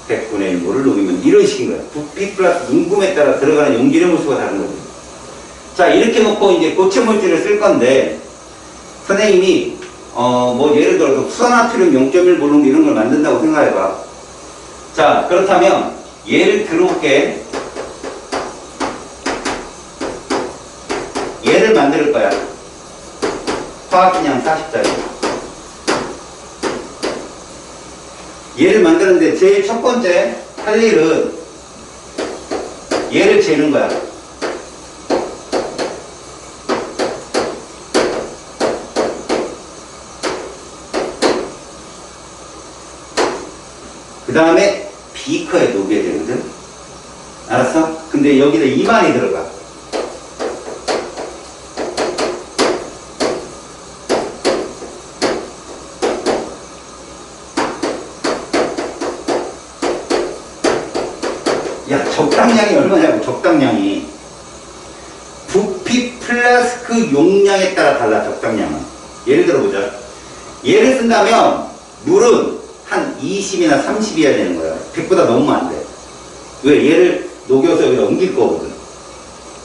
100분의 1몰을 녹이면 이런 식인 거야. 부피 플러스 눈금에 따라 들어가는 용질의 몰수가 다른 거지. 자, 이렇게 놓고 이제 고체 물질을 쓸 건데 선생님이 예를 들어서 수산화트륨 0.1 몰롱도 이런 걸 만든다고 생각해봐. 자, 그렇다면 얘를 들어올게. 얘를 만들 거야. 화학기량 40짜리. 얘를 만드는데 제일 첫 번째 할 일은 얘를 재는 거야. 그 다음에 비커에 녹여야 되거든. 알았어? 근데 여기다 이만이 들어가. 야, 적당량이 얼마냐고. 적당량이 부피 플라스크 용량에 따라 달라. 적당량은 예를 들어 보자. 얘를 쓴다면 물은 한 20이나 30이어야 되는 거야. 100보다 넘으면 안 돼. 왜? 얘를 녹여서 여기다 옮길 거거든.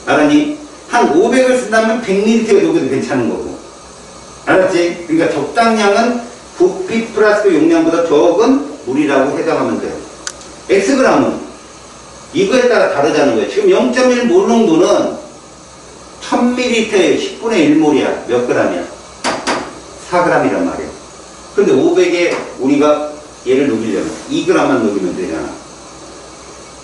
알았니? 한 500을 쓴다면 100ml에 녹여도 괜찮은 거고. 알았지? 그러니까 적당량은 부피 플라스크 용량보다 적은 물이라고 해당하면 돼요. Xg은 이거에 따라 다르다는 거예요. 지금 0.1 몰롱도는 1000ml에 10분의 1몰이야. 몇 g이야? 4g이란 말이야. 근데 500에 우리가 얘를 녹이려면 2g만 녹이면 되잖아.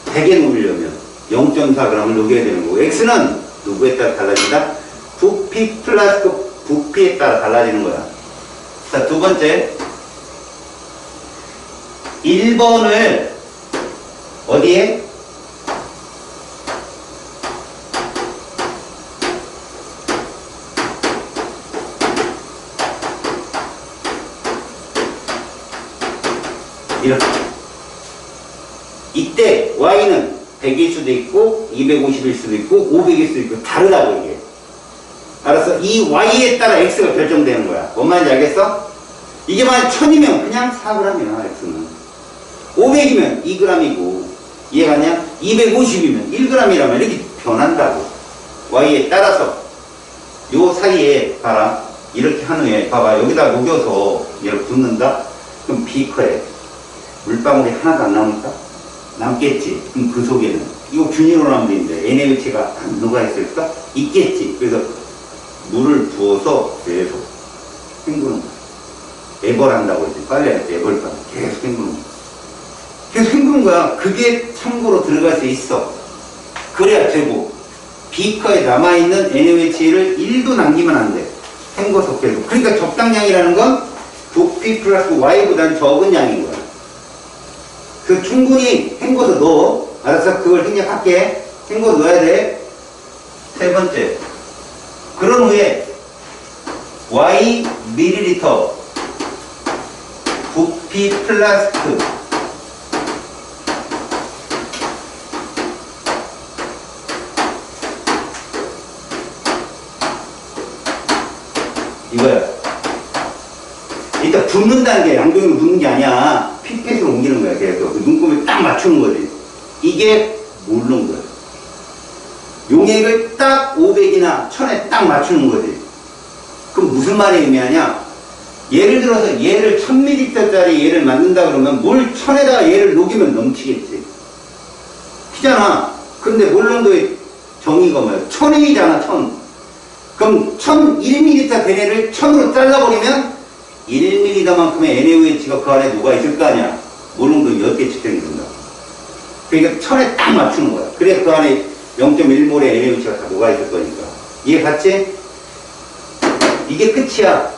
100에 녹이려면 0.4g을 녹여야 되는 거고, x는 누구에 따라 달라진다? 부피 플러스 부피에 따라 달라지는 거야. 자, 두 번째, 1번을 어디에? 이렇게. 이때 y는 100일 수도 있고 250일 수도 있고 500일 수도 있고 다르다고 이게. 알았어? 이 y에 따라 x가 결정되는 거야. 뭔 말인지 알겠어? 이게 만약 1000이면 그냥 4g이야 x는. 500이면 2g이고 이해가 냐 250이면 1g이라면 이렇게 변한다고. y에 따라서 요 사이에 봐라. 이렇게 한 후에 봐봐. 여기다 녹여서 얘를 붓는다? 그럼 비커에 물방울이 하나도 안 남을까? 남겠지. 그럼 그 속에는 이거 균일호남물인데 NaOH가 안 녹아있을까? 있겠지. 그래서 물을 부어서 계속 헹구는 거야. 애벌한다고 했지. 빨리 할 때 애벌판 계속 헹구는 거야. 계속 헹구는 거야. 그게 참고로 들어갈 수 있어. 그래야 되고 비커에 남아있는 NaOH를 1도 남기면 안 돼. 헹궈서 계속. 그러니까 적당량이라는 건 부피 플러스 Y보다는 적은 양인 거야. 그 충분히 헹궈서 넣어. 알았어? 그걸 생략할게. 헹궈서 넣어야 돼. 세 번째. 그런 후에 Y 밀리리터 부피 플러스 이거야. 일단 붓는다는 게 양동이로 붓는 게 아니야. 피펫으로 옮기는 거야. 계속 그 눈금을 딱 맞추는 거지. 이게 모르는 거야. 용액을 딱 500이나 1000에 딱 맞추는 거지. 그럼 무슨 말이 의미하냐? 예를 들어서 얘를 1000ml짜리 얘를 만든다 그러면 물 1000에다가 얘를 녹이면 넘치겠지. 피잖아. 근데 물농도의 정의가 뭐야? 1000이잖아, 1000. 그럼 1001ml 된 애를 1000으로 잘라버리면 1ml만큼의 NaOH가 그 안에 녹아 있을 거 아니야. 물농도 10개 측정이 된다. 그러니까 1000에 딱 맞추는 거야. 그래 그 안에 0.1몰의 NaOH가 다 녹아 있을 거니까. 이해 갔지? 이게 끝이야.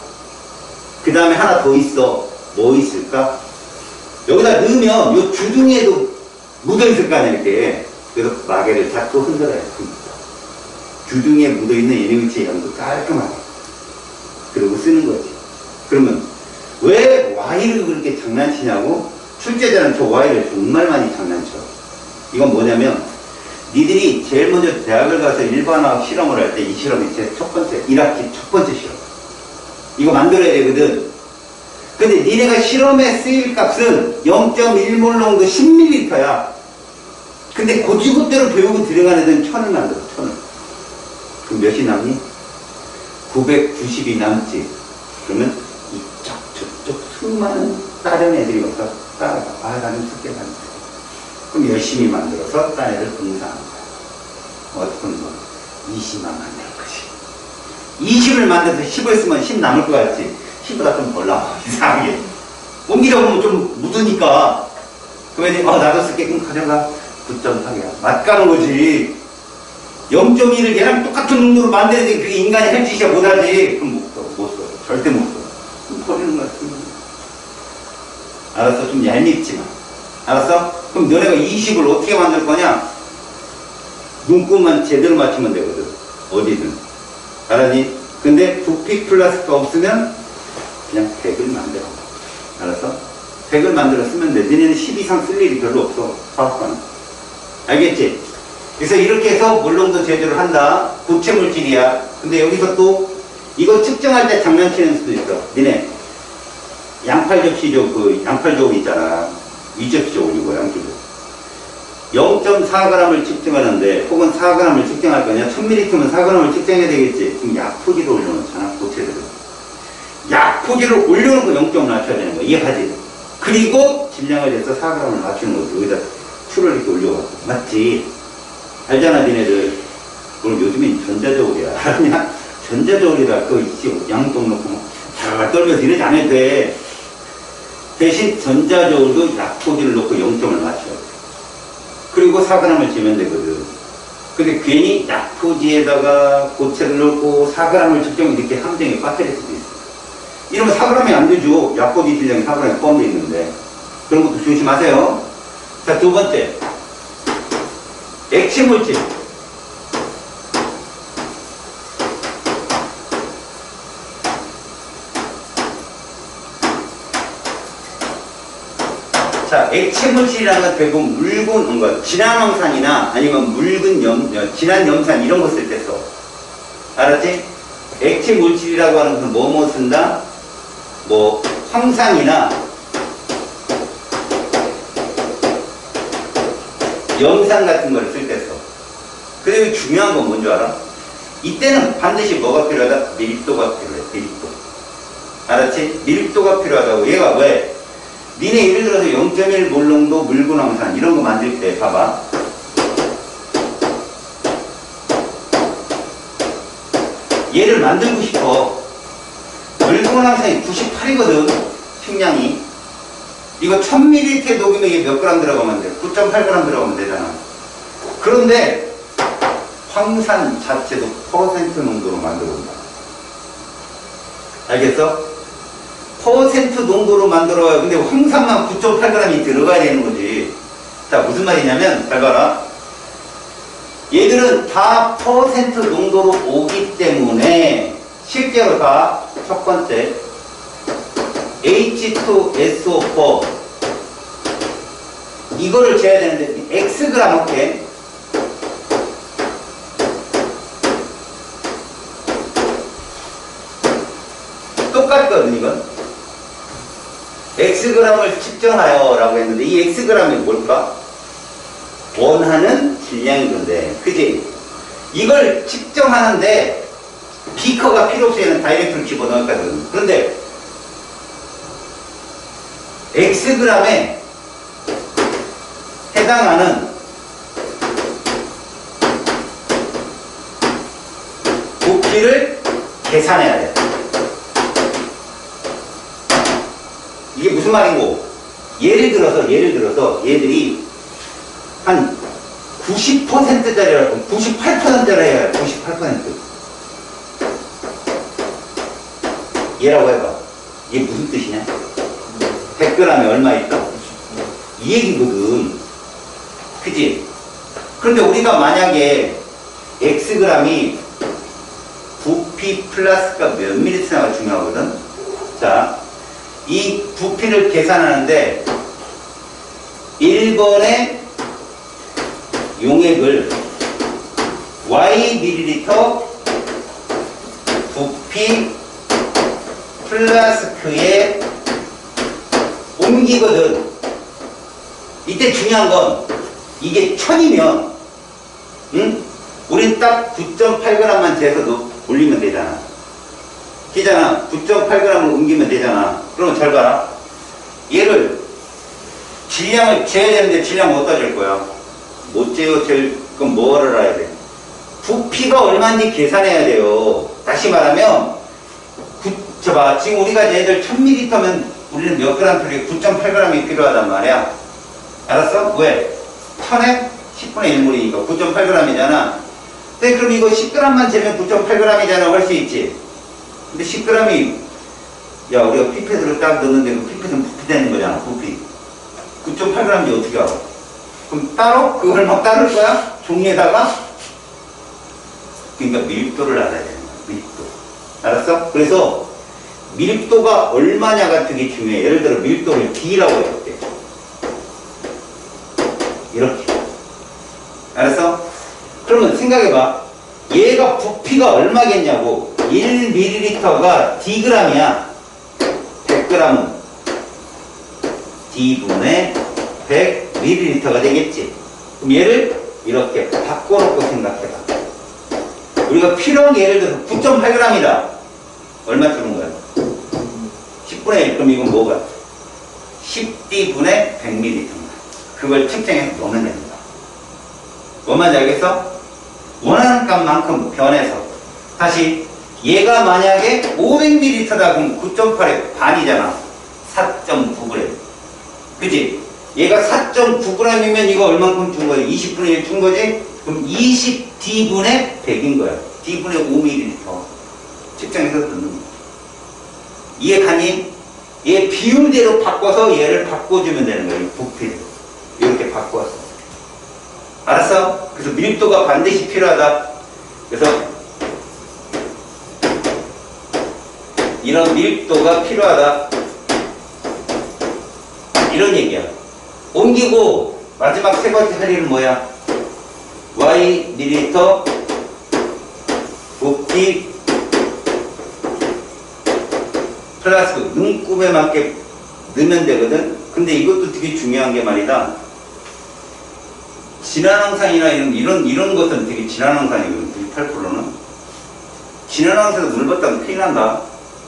그 다음에 하나 더 있어. 뭐 있을까? 여기다 넣으면 요 주둥이에도 묻어 있을 거 아니야, 이렇게. 그래서 마개를 자꾸 흔들어야 돼. 주둥이에 묻어 있는 NaOH의 양도 깔끔하게. 그러고 쓰는 거지. 그러면 왜 Y를 그렇게 장난치냐고? 출제자는 저 Y를 정말 많이 장난쳐. 이건 뭐냐면 니들이 제일 먼저 대학을 가서 일반화학 실험을 할 때 이 실험이 제 첫 번째 1학기 첫 번째 실험. 이거 만들어야 되거든. 근데 니네가 실험에 쓰일 값은 0.1몰 농도 10ml야. 근데 고지고대로 배우고 들어간 애들은 1000을 만들어. 1000을. 그럼 몇이 남니? 990이 남지. 그러면 이쪽 저쪽 수많은 다른 애들이 와서 따라가. 아, 나는 숙제 가는 거야. 그럼 열심히 만들어서 딴 애들 공사하는 거야. 어떻게 하는 거야? 20만 만들 거지. 20을 만들어서 10을 쓰면 10 남을 것 같지. 10보다 좀 덜 나와. 이상하게. 옮기다 보면 좀 묻으니까. 그러면 나도 쓸게. 그럼 가져가. 9.4개야. 맛가는 거지. 0.1을 얘랑 똑같은 농도로 만드는데 그게 인간이 할 짓이야 못하지. 그럼 못 써. 절대 못 써. 그럼 버리는 거야. 알았어? 좀 얄밉지만. 알았어? 그럼 너네가 20을 어떻게 만들 거냐? 눈곱만 제대로 맞추면 되거든. 어디든. 알았니? 근데 부피 플러스가 없으면 그냥 100을 만들어. 알았어? 100을 만들어 쓰면 돼. 너네는 10 이상 쓸 일이 별로 없어. 화학과는. 알겠지? 그래서 이렇게 해서 물농도 제조를 한다. 고체 물질이야. 근데 여기서 또 이거 측정할 때 장난치는 수도 있어. 니네 양팔 접시조 그 양팔 저울 있잖아. 위접시 저울이고 양팔 저울. 0.4g을 측정하는데 혹은 4g을 측정할 거냐? 1000ml면 4g을 측정해야 되겠지. 그럼 약포기를 올려놓잖아. 고체들은. 약포기를 올려놓고 0.을 낮춰야 되는 거야. 이해하지? 그리고 질량을 해서 4g을 맞추는 거지. 여기다 추를 이렇게 올려갖고. 맞지? 알잖아, 니네들. 그럼 요즘엔 전자저울이야. 알았냐? 전자저울이라 그 양동 넣고 막 잘 떨면서 이러지 않아도 돼. 대신 전자저울도 약포지를 놓고 0점을 맞춰요. 그리고 4g을 재면 되거든. 근데 괜히 약포지에다가 고체를 넣고 4g을 측정 이렇게 함정에 빠뜨릴 수도 있어. 이러면 4g이 안 되죠. 약포지 질량이 4g에 포함되어 있는데. 그런 것도 조심하세요. 자, 두 번째. 액체물질. 자, 액체물질이라는 건 대부분 묽은, 진한 황산이나 아니면 진한 염산 이런 거 쓸 때 써. 알았지? 액체물질이라고 하는 것은 뭐뭐 쓴다? 뭐, 황산이나 염산 같은 걸 쓸 때 써. 그리고 중요한 건 뭔지 알아? 이때는 반드시 뭐가 필요하다? 밀도가 필요해, 밀도. 알았지? 밀도가 필요하다고. 얘가 왜? 니네 예를 들어서 0.1 몰농도 묽은 황산 이런 거 만들 때 봐봐. 얘를 만들고 싶어. 묽은 황산이 98이거든, 식량이. 이거 1000ml에 녹이면 이게 몇 그램 들어가면 돼? 9.8g 들어가면 되잖아. 그런데 황산 자체도 퍼센트 농도로 만들어 온다. 알겠어? 퍼센트 농도로 만들어요. 근데 황산만 9.8g이 들어가야 되는 거지. 자, 무슨 말이냐면, 잘 봐라. 얘들은 다 퍼센트 농도로 오기 때문에, 실제로 다 첫 번째, H2SO4. 이거를 재야 되는데, Xg 할게. 똑같거든, 이건. Xg을 측정하여 라고 했는데 이 Xg이 뭘까? 원하는 질량인 건데, 그지? 이걸 측정하는데 비커가 필요 없이 얘는 다이렉트로 집어넣었거든. 그런데 Xg에 해당하는 부피를 계산해야 돼. 이게 무슨 말인고? 예를 들어서 얘들이 한 90%짜리라고, 98%짜리 해야 돼. 98%. 얘라고 해봐. 이게 무슨 뜻이냐? 100g에 얼마 있다? 이 얘기거든. 그치? 그런데 우리가 만약에 Xg이 부피 플러스가 몇 밀리리터가 중요하거든? 자, 이 부피를 계산하는데 1번의 용액을 Y 밀리리터 부피 플라스크에 옮기거든. 이때 중요한 건 이게 1000이면 우린 딱 9.8g만 재서 올리면 되잖아. 기잖아. 9.8g을 옮기면 되잖아. 그러면 잘 봐라. 얘를 질량을 재야 되는데 질량 어디다 잴 거야? 못 재요. 그럼 뭐를 알아야 돼? 부피가 얼마인지 계산해야 돼요. 다시 말하면 지금 우리가 얘들 1000ml면 우리는 몇 그램 필요해? 9.8g이 필요하단 말이야. 알았어? 왜? 1000에 10분의 1몰이니까 9.8g이잖아. 근데 그럼 이거 10g만 재면 9.8g이잖아. 할 수 있지. 근데 10g이, 야, 우리가 피펫으로 딱 넣는데 그 피펫은 부피 되는 거잖아, 부피. 9.8g인지 어떻게 알아? 그럼 따로? 그걸 막 따를 거야? 종이에다가? 그러니까 밀도를 알아야 되는 거야, 밀도. 알았어? 그래서 밀도가 얼마냐가 되게 중요해. 예를 들어 밀도를 D라고 해볼게. 이렇게. 알았어? 그러면 생각해봐. 얘가 부피가 얼마겠냐고. 1ml가 Dg이야. 100g은 D분의 100ml가 되겠지. 그럼 얘를 이렇게 바꿔놓고 생각해봐. 우리가 필요한 게 예를 들어서 9.8g이다. 얼마 주는 거야? 10분의 1. 그럼 이건 뭐가? 10D분의 100ml. 그걸 측정해서 넣으면 됩니다. 뭔 말인지 알겠어? 원하는 값만큼 변해서 다시 얘가 만약에 500ml다 그럼 9.8에 반이잖아. 4.9g. 그지? 얘가 4.9g이면 이거 얼만큼 준 거야? 20분의 1 준 거지? 그럼 20D분의 100인 거야. D분의 5ml. 측정해서 넣는 거야. 이해 가니? 얘 비율대로 바꿔서 얘를 바꿔주면 되는 거야. 부피를. 이렇게 바꿔서. 알았어? 그래서 밀도가 반드시 필요하다. 그래서 이런 밀도가 필요하다. 이런 얘기야. 옮기고 마지막 세 번째 할 일은 뭐야? Y 밀리터 부피 플러스 눈금에 맞게 넣으면 되거든. 근데 이것도 되게 중요한 게 말이다. 진화항산이나 이런 것은 되게 진화항산이거든. 8%는 진화항산에서 물 받다면 큰일 난다.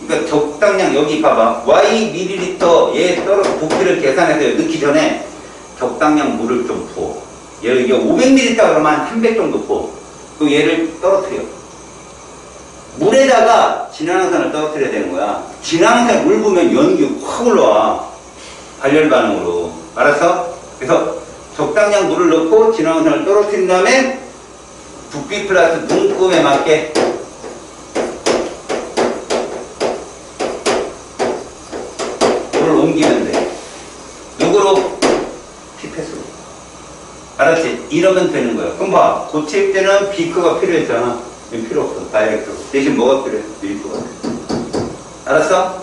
그러니까 적당량 여기 봐봐. Y 밀리리터 얘 부피를 계산해서 넣기 전에 적당량 물을 좀 부어. 얘를 이게 500ml 그러면 한 300 정도 부어. 그 얘를 떨어뜨려. 물에다가 진화항산을 떨어뜨려야 되는 거야. 진화항산 물 부으면 연기 확 올라와. 발열 반응으로. 알았어? 그래서 적당량 물을 넣고 진화항산을 떨어뜨린 다음에 부피 플러스 눈금에 맞게 물을 옮기면 돼. 누구로? 피펫으로. 알았지? 이러면 되는 거야. 그럼 봐. 고칠 때는 비커가 필요했잖아. 필요 없어. 다이렉트로. 대신 뭐가 필요해? 밀도가 필요해. 알았어?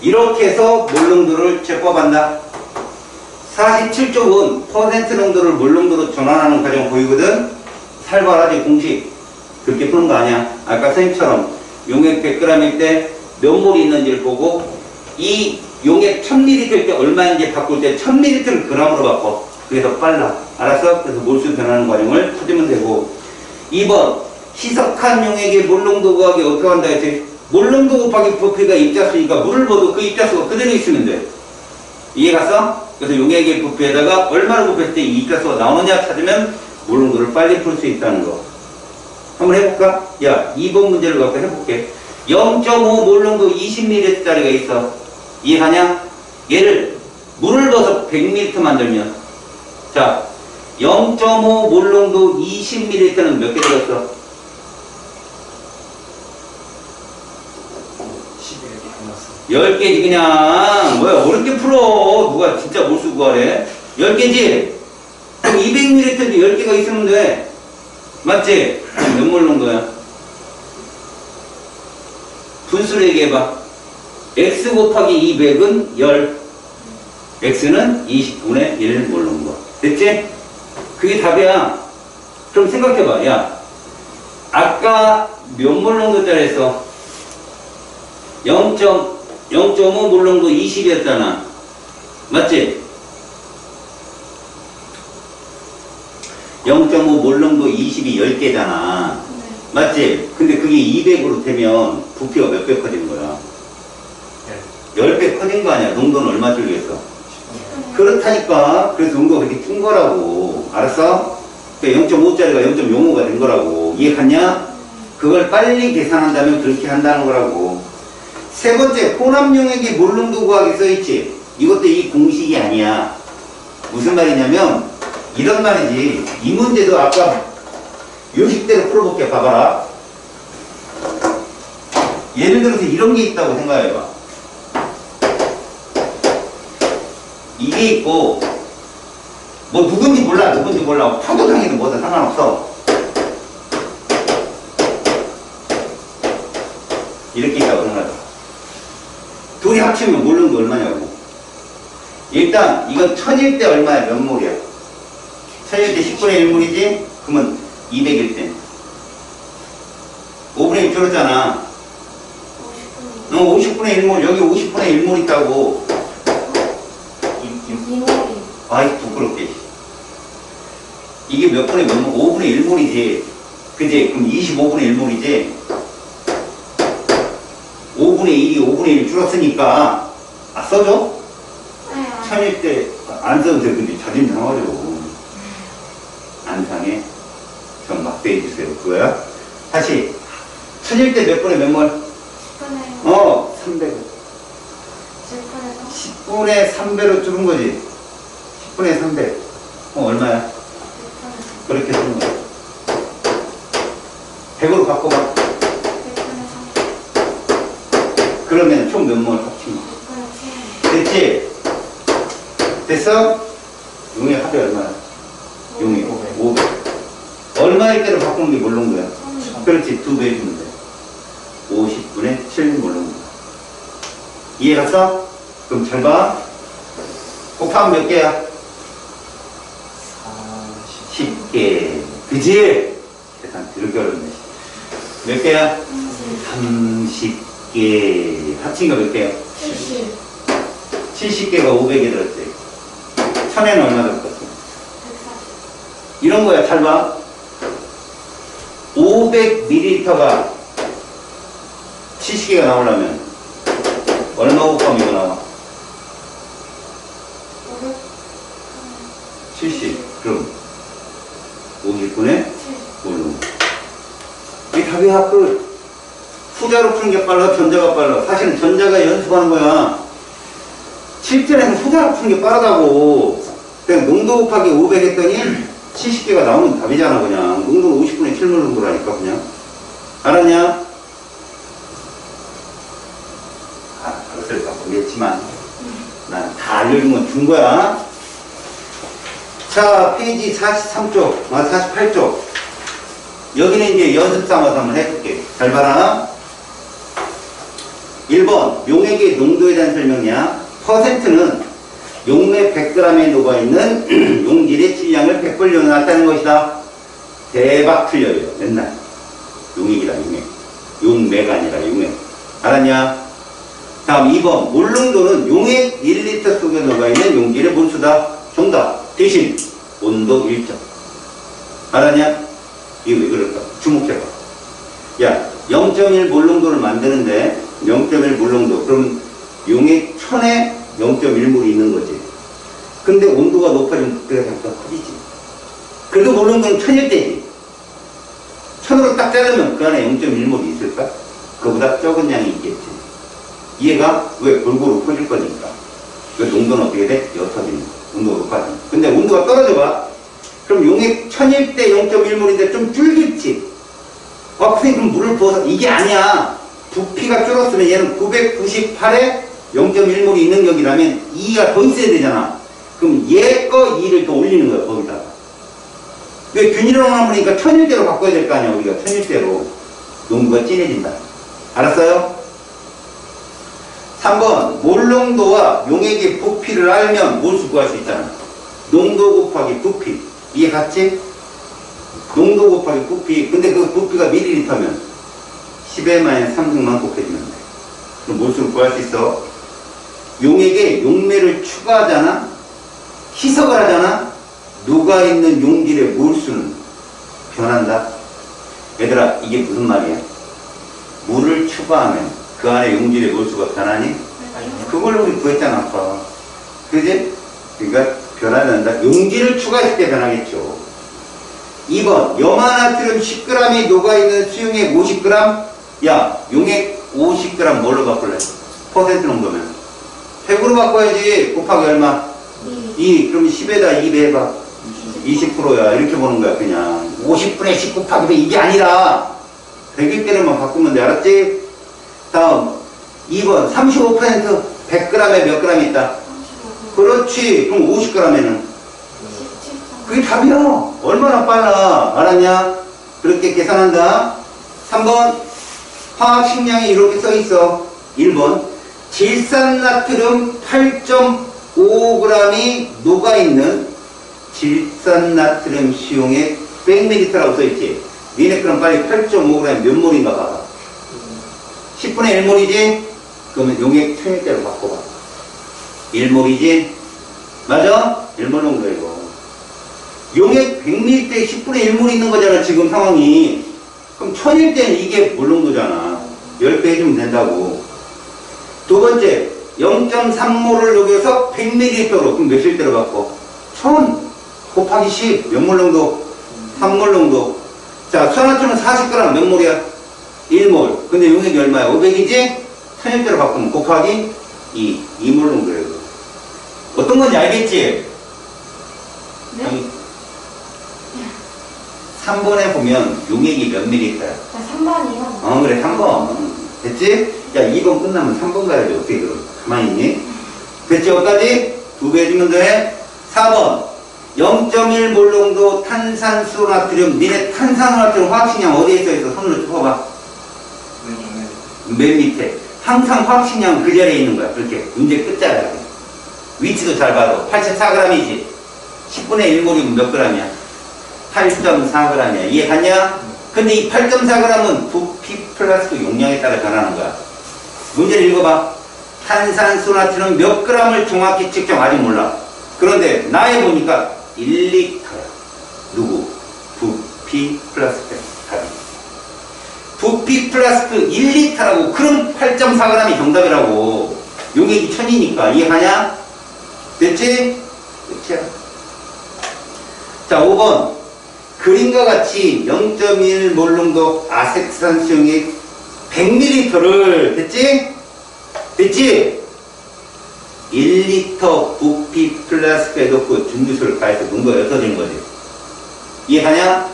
이렇게 해서 물 농도를 제법한다. 47쪽은 퍼센트 농도를 물 농도로 전환하는 과정 보이거든? 살벌하지 공식. 그렇게 푸는 거 아니야. 아까 선생님처럼 용액 100g일 때 몇 몰이 있는지를 보고 이 용액 1000ml일 때 얼마인지 바꿀 때 1000ml를 g으로 바꿔. 그래서 빨라. 알았어? 그래서 몰수 변하는 과정을 찾으면 되고. 2번 희석한 용액의 물농도 구하기 어떻게 한다 했지? 물농도 곱하기 부피가 입자수니까 물을 봐도 그 입자수가 그대로 있으면 돼. 이해 갔어? 그래서 용액의 부피에다가 얼마를 곱했을 때 이 입자수가 나오느냐 찾으면 물농도를 빨리 풀 수 있다는 거. 한번 해볼까? 야, 2번 문제를 갖고 해볼게. 0.5 물농도 20ml 짜리가 있어. 이해하냐? 얘를 물을 넣어서 100ml 만들면 자, 0.5 물농도 20ml는 몇 개 들었어? 10개지 그냥. 뭐야 어렵게 풀어. 누가 진짜 몰수 구하래. 10개지? 그럼 200ml도 10개가 있으면 돼. 맞지? 몇 몰 농도야? 분수를 얘기해봐. x 곱하기 200은 10. x는 20분의 1 몰 농도. 됐지? 그게 답이야. 그럼 생각해봐. 야, 아까 몇 몰 농도짜리 했어? 0.5 물농도 20이었잖아. 맞지? 0.5 물농도 20이 10개잖아. 네. 맞지? 근데 그게 200으로 되면 부피가 몇 배 커진 거야? 10배 커진 거 아니야? 농도는 얼마 줄겠어? 그렇다니까. 그래서 농도가 그렇게 큰 거라고. 알았어? 그러니까 0.5짜리가 0.05가 된 거라고. 이해 갔냐? 그걸 빨리 계산한다면 그렇게 한다는 거라고. 세 번째, 혼합용액의 물농도 구하기 써있지. 이것도 이 공식이 아니야. 무슨 말이냐면 이런 말이지. 이 문제도 아까 요식대로 풀어볼게. 봐봐라. 예를 들어서 이런 게 있다고 생각해봐. 이게 있고 뭐 누군지 몰라. 포도당이든 뭐든 상관없어. 이렇게 있다고 생각해봐. 둘이 합치면 물농도 얼마냐고. 일단 이건 1000일 때 얼마야? 몇 몰이야? 1000일 때 10분의 1몰이지? 그러면 200일 때 5분의 1 줄었잖아. 50분의 1몰. 여기 50분의 1몰 있다고. 2몰이. 아이 부끄럽게. 이게 몇 분의 몇 몰? 5분의 1몰이지. 그지? 그럼 25분의 1몰이지? 5분의 1이 5분의 1 줄었으니까 써줘? 네. 1000일 때 안 써도 돼. 근데 자존심 상하죠. 안 상해. 전 막대해 주세요. 그거야? 다시 천일대 몇 분의 몇 몰? 10분의 300. 10분의 10분의 3배로 줄은 거지. 10분의 300. 얼마야? 100분의 그렇게 쓰는 거야. 100으로 바꿔봐. 100분의 3 그러면 총 몇 몰 합친 거? 100분의 7 됐지? 됐어? 용의 합이 얼마야? 용이 500. 얼마일 때로 바꾸는 게 몰롱도야? 그렇지, 2배 해주면 돼. 50분의 7 몰롱도. 이해 갔어? 그럼 잘 봐. 곱하면 몇 개야? 10개. 그지? 계산 더럽게 어렵네. 몇 개야? 30개. 합친 거 몇 개야? 70 70개가 500에 들었지. 1000에는 얼마 들었겠어? 140 이런 거야. 잘 봐. 500ml가 70개가 나오려면 얼마 곱하면 이거 나와? 500 70. 그럼 50분의 7 5. 이 답이야. 그 후자로 푸는 게 빨라, 전자가 빨라. 사실은 전자가 연습하는 거야. 실전에는 후자로 푸는 게 빠르다고. 그냥 농도 곱하기 500 했더니 70개가 나오는 답이잖아. 그냥 농도는 50분의 7몰 정도라니까. 그냥 알았냐? 알았을까 모르겠지만 난 다 알려준 건 준 거야. 자, 페이지 43쪽, 48쪽. 여기는 이제 연습 삼아서 한번 해볼게. 잘 봐라. 1번, 용액의 농도에 대한 설명이야. 퍼센트는 용매 100g에 녹아있는 용질의 질량을 100번 넣어놨다는 것이다. 대박 틀려요. 맨날. 용액이다, 용액. 용매가 아니라 용액. 알았냐? 다음 2번, 몰농도는 용액 1리터 속에 녹아있는 용질의 몰수다. 정답. 대신 온도 1점. 알았냐? 이거 왜 그럴까? 주목해봐. 야, 0.1 몰농도를 만드는데 0.1 몰농도. 그럼 용액 1000에 0.1몰이 있는 거지. 근데 온도가 높아지면 그때가 잠깐 커지지. 그래도 몰농도는 1000일대지. 1000으로 딱 자르면 그 안에 0.1몰이 있을까? 그보다 적은 양이 있겠지. 이해가? 왜? 골고루 퍼질 거니까. 그 농도는 어떻게 돼? 옅어지는 거. 온도가 높아지는 거. 근데 온도가 떨어져 봐. 그럼 용액 1000일 때 0.1몰인데 좀 줄겠지. 선생님 그럼 물을 부어서 이게 아니야. 부피가 줄었으면 얘는 998에 0.1몰이 있는 격이라면 2가 더 있어야 되잖아. 그럼 얘 거 2를 더 올리는 거야 거기다가. 왜 균일형만 보니까 1000일대로 바꿔야 될 거 아니야. 우리가 1000일대로 농도가 진해진다. 알았어요? 3번 몰농도와 용액의 부피를 알면 몰수 구할 수 있잖아. 농도 곱하기 부피. 이해 갔지? 농도 곱하기 부피. 근데 그 부피가 밀리리터면 10의 마이너스 3승만 곱해주면 돼. 그럼 몰수를 구할 수 있어. 용액에 용매를 추가하잖아. 희석을 하잖아. 녹아있는 용질의 몰수는 변한다. 얘들아 이게 무슨 말이야? 물을 추가하면 그 안에 용질의 몰수가 변하니? 그걸 우리 구했잖아 아까. 그지? 그러니까 변하지 않는다. 용질을 추가했을 때 변하겠죠. 2번 염화나트륨 10g이 녹아있는 수용액 50g. 야 용액 50g 뭘로 바꿀래? 퍼센트 농도면 100으로 바꿔야지. 곱하기 얼마? 2. 그럼 10에다 2배 해봐. 20%야. 이렇게 보는 거야 그냥. 50분의 10 곱하기 100 이게 아니라 100일 때만 바꾸면 돼. 알았지? 다음 2번 35% 100g에 몇 g 있다? 35 그렇지. 그럼 50g에는 17.5 그게 답이야. 얼마나 빨라. 알았냐? 그렇게 계산한다. 3번 화학 식량이 이렇게 써 있어. 1번 질산나트륨 8.5g이 녹아있는 질산나트륨 수용액 100ml라고 써있지. 니네 그럼 빨리 8.5g 몇 몰인가 봐봐. 10분의 1몰이지? 그러면 용액 1000일대로 바꿔봐. 1몰이지? 맞아? 1몰 정도 이거. 용액 100ml에 10분의 1몰이 있는 거잖아 지금 상황이. 그럼 1000일대는 이게 몰농도잖아. 10배 해주면 된다고. 두 번째 0.3몰을 녹여서 100ml로 그럼 몇 실대로 바꿔? 1000 곱하기 10 몇 몰 정도? 3몰 정도. 자, 산화초는 40g 몇 몰이야? 1몰. 근데 용액이 얼마야? 500이지? 1000일대로 바꾸면 곱하기 2몰 그래요. 어떤 건지 알겠지? 네? 여기 3번에 보면 용액이 몇 밀리리터야? 3번이요. 그래, 3번. 됐지? 야, 2번 끝나면 3번 가야지. 어떻게 그럼? 가만히 있니? 됐지? 여기까지? 2배 해주면 돼. 4번. 0.1몰 농도 탄산수 나트륨. 니네 탄산수 나트륨 화학식량 어디에 써있어? 손으로 쳐봐. 맨 밑에. 항상 화학식량 그 자리에 있는 거야. 그렇게. 문제 끝자리야. 위치도 잘 봐도. 84g이지? 10분의 1몰이면 몇 g이야? 8.4g이야. 이해 갔냐? 근데 이 8.4g은 부피 플러스 용량에 따라 변하는 거야. 문제를 읽어봐. 탄산수 나트륨 몇 g을 정확히 측정 아직 몰라. 그런데 나에 보니까 1리터야. 누구? 부피 플러스 답이. 부피 플러스 1리터라고. 그럼 8.4g이 정답이라고. 용액이 1000이니까. 이해가냐? 됐지? 끝이야. 자, 5번. 그림과 같이 0.1몰 농도 아세트산수 용액 100ml를 됐지? 됐지? 1리터 부피 플라스크에 넣고 준비수를 가해서 농도가 옅어지는 거지. 이해가냐?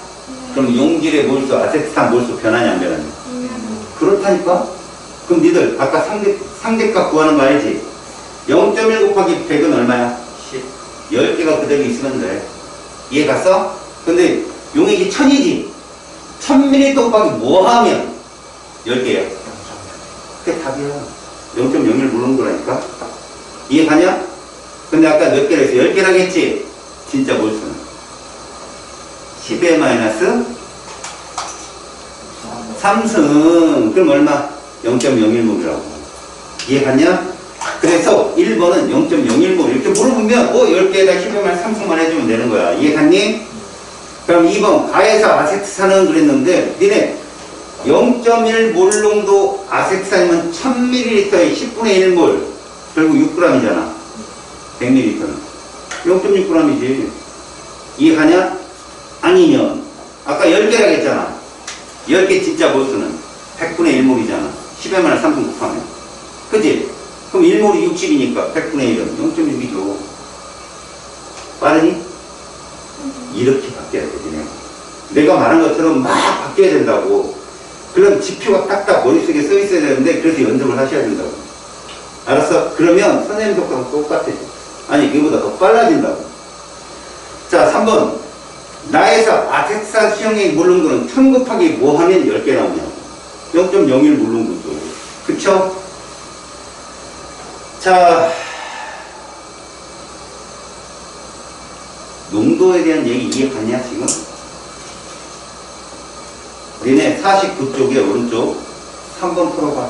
그럼 용질의 몰수, 아세트산 몰수 변하냐 안 변하냐? 그렇다니까? 그럼 니들 아까 상대값 구하는 거 알지? 0.1 곱하기 100은 얼마야? 10. 10개가 그대로 있으면 돼. 이해 갔어? 근데 용액이 1000이지? 1000ml 곱하기 뭐 하면? 10개야. 그게 답이야. 0.01 모르는 거라니까? 이해 가냐? 근데 아까 몇 개라 했어? 10개라고 했지? 진짜 몰수는 10의 마이너스 3승. 그럼 얼마? 0.01몰이라고. 이해 갔냐? 그래서 1번은 0.01몰. 이렇게 물어보면 10개에다 10의 마이너스 3승만 해주면 되는 거야. 이해 갔니? 그럼 2번 가해사 아세트산은 그랬는데 니네 0.1몰 농도 아세트산이면 1000ml에 10분의 1몰 결국 6g이잖아. 100ml는 0.6g이지. 이해가냐? 아니면 아까 10개라고 했잖아. 10개 진짜 몰수는 100분의 1몰이잖아. 10의 마이너스 3승 곱하면. 그치? 그럼 1몰이 60이니까 100분의 1은 0.6이죠. 빠르니? 이렇게 바뀌어야 되지. 내가 말한 것처럼 막 바뀌어야 된다고. 그럼 지표가 딱딱 머릿속에 써 있어야 되는데 그래서 연습을 하셔야 된다고. 알았어? 그러면 선생님 속도랑 똑같아. 아니 이거보다 더 빨라진다고. 자 3번. 나에서 아세트산 수용액 몰농도는 1000 곱하기 뭐 하면 10개 나오냐고. 0.01 몰농도죠. 그쵸? 자 농도에 대한 얘기 이해 갔냐 지금? 니네 49쪽에 오른쪽 3번 풀어봐.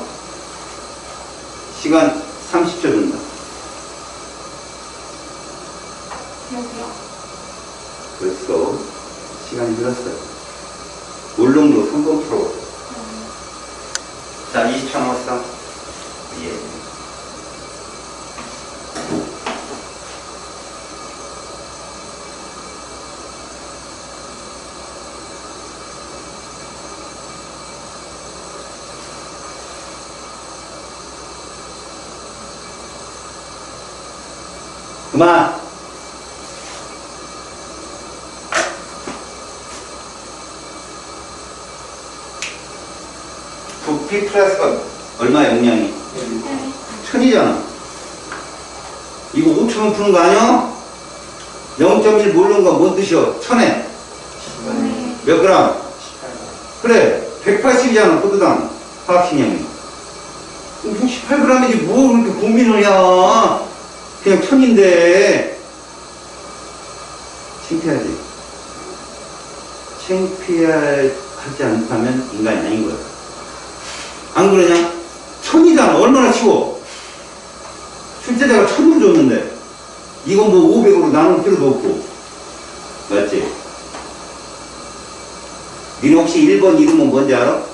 시간 30초 준다. 여기요. 벌써 시간이 흘렀어요. 몰농도 3번 풀어봐. 자 20초 남았어. 예. 그만! 부피 플러스가 얼마야 용량이? 1000이잖아. 이거 5초면 푸는 거 아니야? 0.1 모르는 거 뭔 뜻이야? 1000에 몇 그램? 그래 180이잖아 포도당 화학식량이. 18g이지 뭐 그렇게 고민을 해. 그냥 1000인데 창피하지. 창피하지 않다면 인간이 아닌 거야. 안 그러냐? 1000이잖아. 얼마나 쉬워. 실제 내가 1000을 줬는데 이건 뭐 500으로 나눌 필요도 없고. 맞지? 니네 혹시 1번 이름은 뭔지 알아?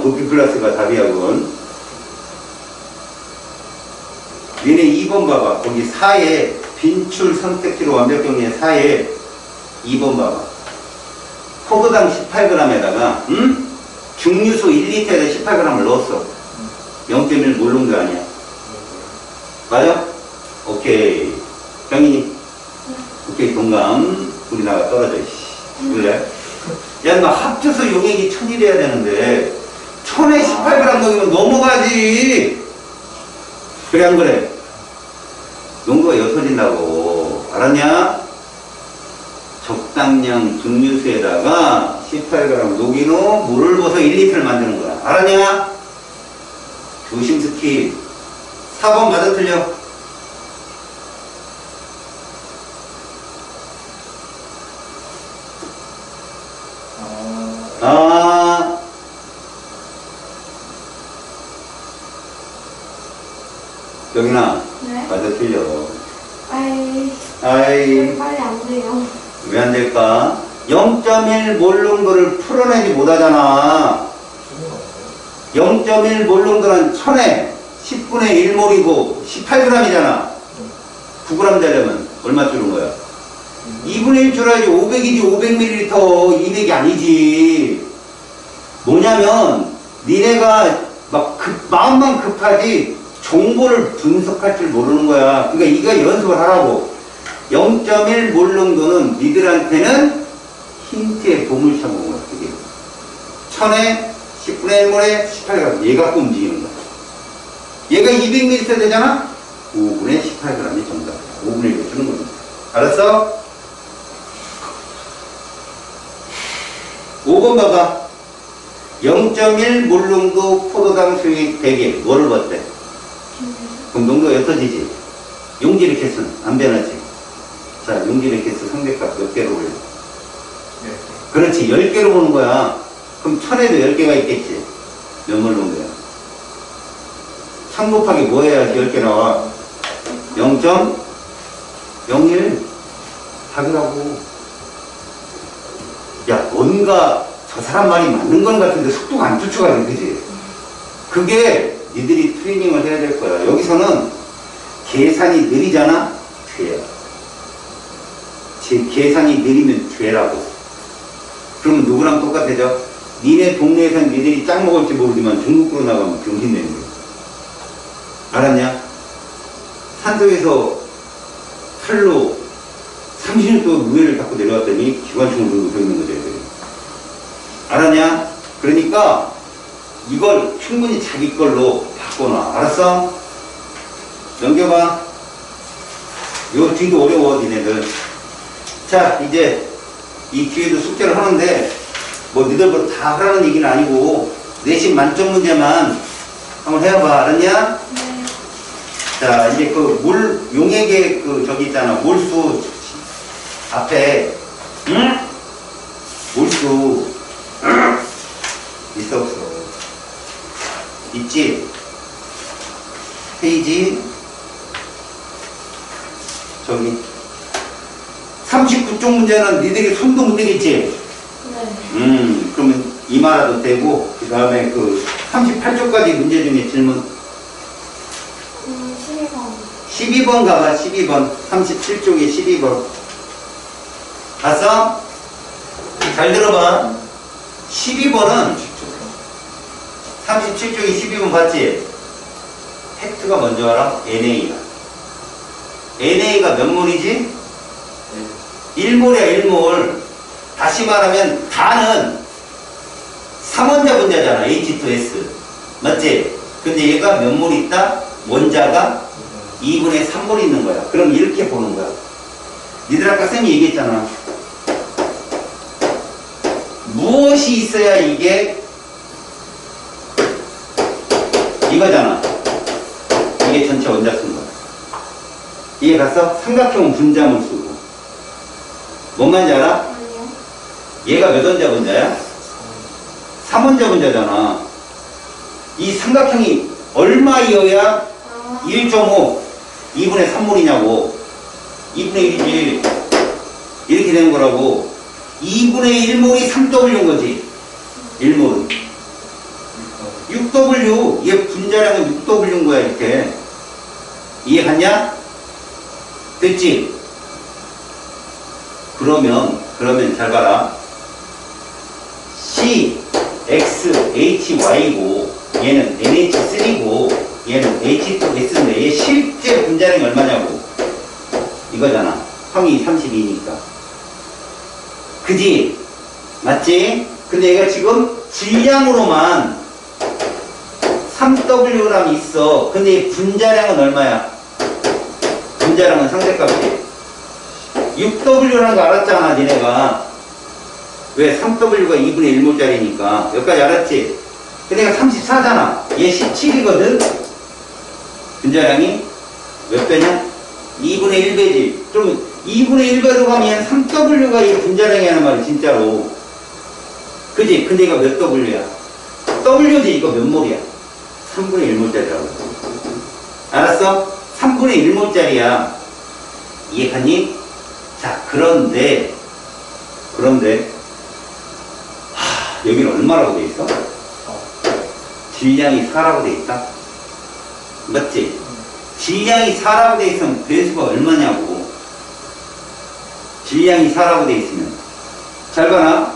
부피 플러스가 답이야 그건. 니네 2번 봐봐. 거기 4에 빈출 선택지로 완벽 정리의 4에 2번 봐봐. 포도당 18g에다가 중류소 1리터에다 18g을 넣었어. 0.1 몰롱도 아니야. 맞아? 오케이. 경인이? 오케이, 동감. 우리 나가 떨어져, 씨. 그래? 야, 너 합쳐서 용액이 1000이래야 되는데, 1000에 18g 넣으면 넘어가지. 그래, 안 그래? 농도가 옅어진다고. 알았냐? 적당량 증류수에다가 18g 녹인 후 물을 부어서 1리터를 만드는 거야. 알았냐? 조심 스킵. 4번 맞아 틀려? 아. 여기나. 네. 맞아 틀려. 아이. 아이. 빨리 안 돼요. 왜 안 될까? 0.1 몰롱도를 풀어내지 못하잖아. 0.1 몰롱도는 1000에 10분의 1몰이고 18g이잖아. 9g 되려면 얼마 줄은 거야? 2분의 1 줄어야지. 500이지. 500ml. 200이 아니지. 뭐냐면 니네가 막 마음만 급하지 정보를 분석할 줄 모르는 거야. 그러니까 이거 연습을 하라고. 0.1 몰롱도는 니들한테는 힌트에 보물창고인 거야. 그게 1000에 10분의 1몰에 18g. 얘 갖고 움직이는 거야. 얘가 200ml 되잖아? 5분의 18g이 정답이야. 5분의 1을 주는 거지. 알았어? 5번 봐봐. 0.1 몰롱도 포도당 수익 100일. 뭐를 봤대? 그럼 농도가 옅어지지? 용질의 개수는 안 변하지? 자, 용질의 개수 상대값 몇 개로 올려? 그렇지. 10개로 보는 거야. 그럼 1000에도 10개가 있겠지. 몇 몰롱도야? 1000 곱하기 뭐 해야 10개 나와? 0.01 답이라고. 야, 뭔가 저 사람 말이 맞는 건 같은데 속도가 안 쫓아가네, 그지? 그게 니들이 트레이닝을 해야 될 거야. 여기서는 계산이 느리잖아? 죄야. 계산이 느리면 죄라고. 그러면 누구랑 똑같아져? 니네 동네에선 니들이 짱 먹을지 모르지만 중국으로 나가면 병신 되는 거야. 알았냐? 산속에서 탈로 30년 동안 무예를 닦고 내려왔더니 기관총을 들고 서 있는 거죠, 애들이. 알았냐? 그러니까 이걸 충분히 자기 걸로 바꿔놔. 알았어? 넘겨봐. 요 뒤도 어려워, 니네들. 자, 이제 이 뒤에도 숙제를 하는데 뭐 니들보다 다 하라는 얘기는 아니고 내신 만점 문제만 한번 해봐. 알았냐? 네. 자, 이제 그 용액의 그 저기 있잖아. 몰수 앞에, 응? 몰수. 있어, 없어? 있지? 페이지. 저기. 39쪽 문제는 니들이 손도 못 대겠지? 네. 그러면 이마라도 되고, 그 다음에 그 38쪽까지 문제 중에 질문. 12번. 12번 가봐, 12번. 37쪽에 12번. 봤어? 잘 들어봐. 12번은 37쪽에 12번 봤지? 팩트가 먼저 알아? NA가. NA가 몇 몰이지? 1몰이야, 1몰. 다시 말하면 다는 3원자 분자잖아. H2S. 맞지? 근데 얘가 몇 몰 있다? 원자가 2분의 3몰 있는 거야. 그럼 이렇게 보는 거야. 니들 아까 쌤이 얘기했잖아. 무엇이 있어야 이게 이거잖아. 이게 전체 원자 쓴 거야. 이해 갔어? 삼각형 분자물 쓰고. 뭔 말인지 알아? 아니요. 얘가 몇 원자 분자야? 3원자 분자잖아. 이 삼각형이 얼마이어야 1.5 2분의 3몰이냐고. 2분의 1이지. 이렇게 되는 거라고. 2분의 1몰이 3W인 거지. 1몰은 6W. 얘 분자량은 6W인 거야. 이렇게. 이해 갔냐? 됐지? 그러면 잘 봐라. C, X, H, Y고 얘는 NH3고 얘는 H2S인데 얘 실제 분자량이 얼마냐고 이거잖아. 성이 32니까. 그지? 맞지? 근데 얘가 지금 질량으로만 3Wg 있어. 근데 이 분자량은 얼마야? 분자량은 상대값이 6W라는 거 알았잖아 니네가. 왜? 3W가 2분의 1몰짜리니까. 여기까지 알았지? 근데 얘가 34잖아. 얘 17이거든? 분자량이 몇 배냐? 2분의 1배지. 그럼 2분의 1배로 가면 3W가 이 분자량이라는 말이 진짜로. 그지? 근데 이거 몇 W야? W지 이거 몇 몰이야? 3분의 1몰짜리라고. 알았어? 3분의 1몰짜리야. 이해갔니? 자, 그런데 여기는 얼마라고 돼 있어? 질량이 4라고 돼 있다? 맞지? 질량이 4라고 돼 있으면 배수가 얼마냐고. 질량이 4라고 돼 있으면. 잘 봐라.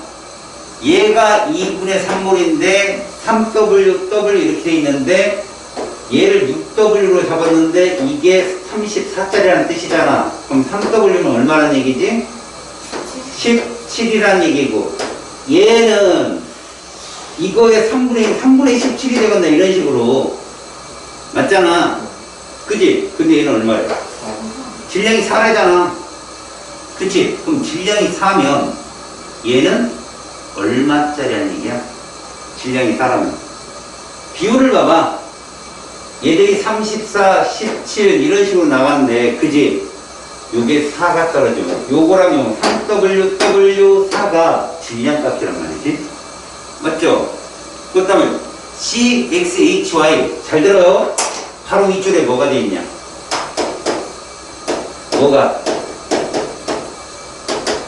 얘가 2분의 3몰인데 3W, W 이렇게 돼 있는데 얘를 6W로 잡았는데 이게 34짜리라는 뜻이잖아. 그럼 3W는 얼마라는 얘기지? 17이라는 얘기고 얘는 이거의 3분의 17이 되겠네 이런 식으로. 맞잖아. 그지? 근데 얘는 얼마야? 질량이 4래잖아. 그치? 그럼 질량이 4면 얘는 얼마짜리라는 얘기야? 질량이 4라면. 비율을 봐봐. 얘들이 34, 17 이런 식으로 나왔는데 그지? 요게 4가 떨어져. 요거랑 3W, W, 4가 질량값이란 말이지. 맞죠? 그 다음에 C, X, H, Y 잘 들어요? 바로 윗줄에 뭐가 돼 있냐? 뭐가?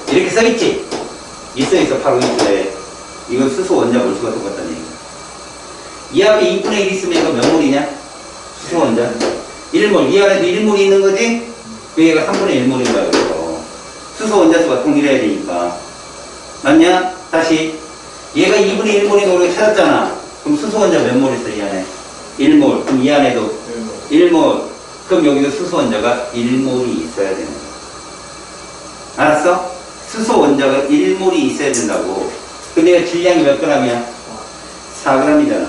이렇게 써있지? 있어 바로 윗줄에. 이건 수소 원자 몰수가 똑같다는 얘기야. 이 앞에 2분의 1 있으면 이거 몇 몰이냐? 수소 원자 1몰. 이 안에도 1몰이 있는 거지? 그 얘가 3분의 1몰인 거야. 그래서 수소 원자수가 동일해야 되니까. 맞냐? 다시 얘가 2분의 1몰인 거 우리가 찾았잖아. 그럼 수소 원자 몇 몰 있어 이 안에? 1몰. 그럼 이 안에도 1몰. 그럼 여기도 수소 원자가 1몰이 있어야 되는 거야. 알았어? 수소 원자가 1몰이 있어야 된다고. 근데 질량이 몇 g이야? 4g이잖아.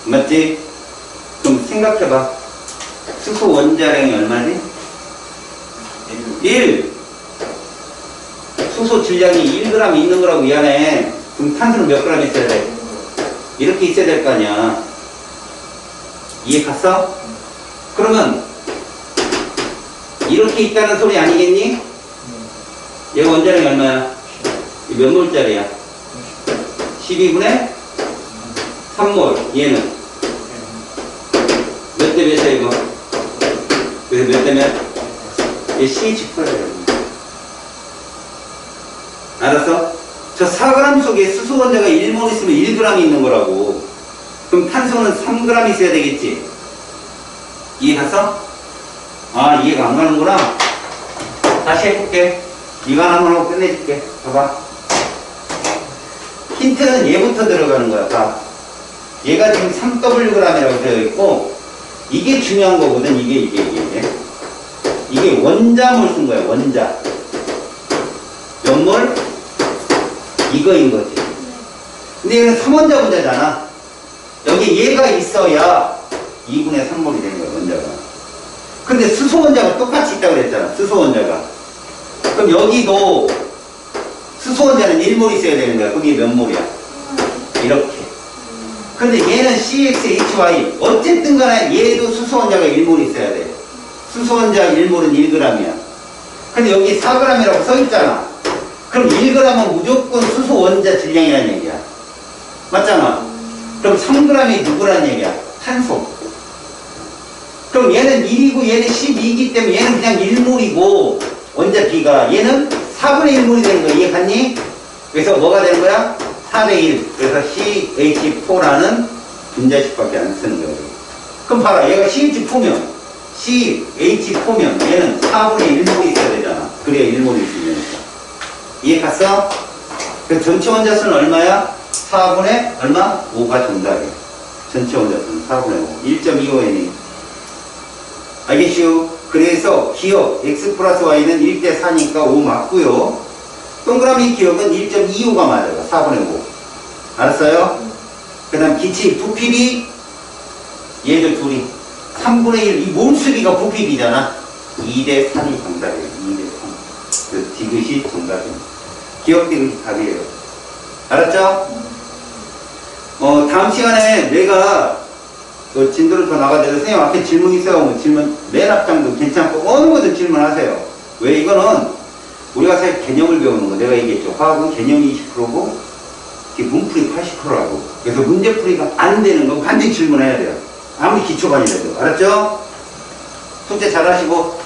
맞지? 그럼 생각해봐. 수소 원자량이 얼마지? 1. 수소 질량이 1g 있는 거라고 이 안에. 그럼 탄소는 몇 g 있어야 돼? 이렇게 있어야 될 거 아니야. 이해 갔어? 그러면 이렇게 있다는 소리 아니겠니? 얘가 원자량이 얼마야? 몇 몰짜리야? 12분의 3몰. 얘는 몇 대 몇이야 이거? 그래서 몇 대면? 얘 CH4라고. 알았어? 저 4g 속에 수소 원자가 1몰 있으면 1g 있는 거라고. 그럼 탄소는 3g 있어야 되겠지? 이해 갔어? 아, 이해가 안 가는구나. 다시 해볼게. 이거 하나만 하고 끝내줄게. 봐봐. 힌트는 얘부터 들어가는 거야. 봐. 얘가 지금 3Wg이라고 되어 있고, 이게 중요한 거거든. 이게 원자몰 쓴 거야. 원자. 몇 몰? 이거인 거지. 근데 얘는 3원자 분자잖아. 여기 얘가 있어야 2분의 3몰이 되는 거야, 원자가. 근데 수소 원자가 똑같이 있다고 그랬잖아. 수소 원자가. 그럼 여기도 수소 원자는 1몰 있어야 되는 거야. 그럼 이게 몇 몰이야? 이렇게. 근데 얘는 CXHY. 어쨌든 간에 얘도 수소 원자가 1몰 있어야 돼. 수소 원자 1몰은 1g이야. 근데 여기 4g이라고 써 있잖아. 그럼 1g은 무조건 수소 원자 질량이라는 얘기야. 맞잖아. 그럼 3g이 누구라는 얘기야? 탄소. 그럼 얘는 1이고 얘는 12이기 때문에 얘는 그냥 1몰이고 원자 B가 얘는 4분의 1몰이 되는 거야. 이해 갔니? 그래서 뭐가 되는 거야? 4대 1. 그래서 CH4라는 분자식밖에 안 쓰는 거야. 그럼 봐라. 얘가 CH4면 얘는 4분의 1몰이 있어야 되잖아. 그래야 1몰이 있으니까. 이해 갔어? 그 전체 원자수는 얼마야? 4분의 얼마? 5가 정답이야. 전체 원자수는 4분의 5. 1.25n이. 알겠슈? 그래서 기억 x 플러스 y는 1대 4니까 5 맞고요. 동그라미 기억은 1.25가 맞아요. 4분의 5. 알았어요? 그 다음 기체 부피비 얘들 둘이 3분의 1. 이 몸수비가 부피비잖아. 2대 3이 정답이에요. 2대 3. 그래서 디귿이 정답입니다. 기억 디귿이 답이에요. 알았죠? 다음 시간에 내가 진도를 더 나가더라도 선생님 앞에 질문 있어요. 질문 맨 앞장도 괜찮고 어느 거든 질문하세요. 왜? 이거는 우리가 사실 개념을 배우는 거 내가 얘기했죠. 화학은 개념이 20%고 문풀이 80%라고. 그래서 문제풀이가 안 되는 건 반드시 질문해야 돼요. 아무리 기초반이라도. 알았죠? 숙제 잘 하시고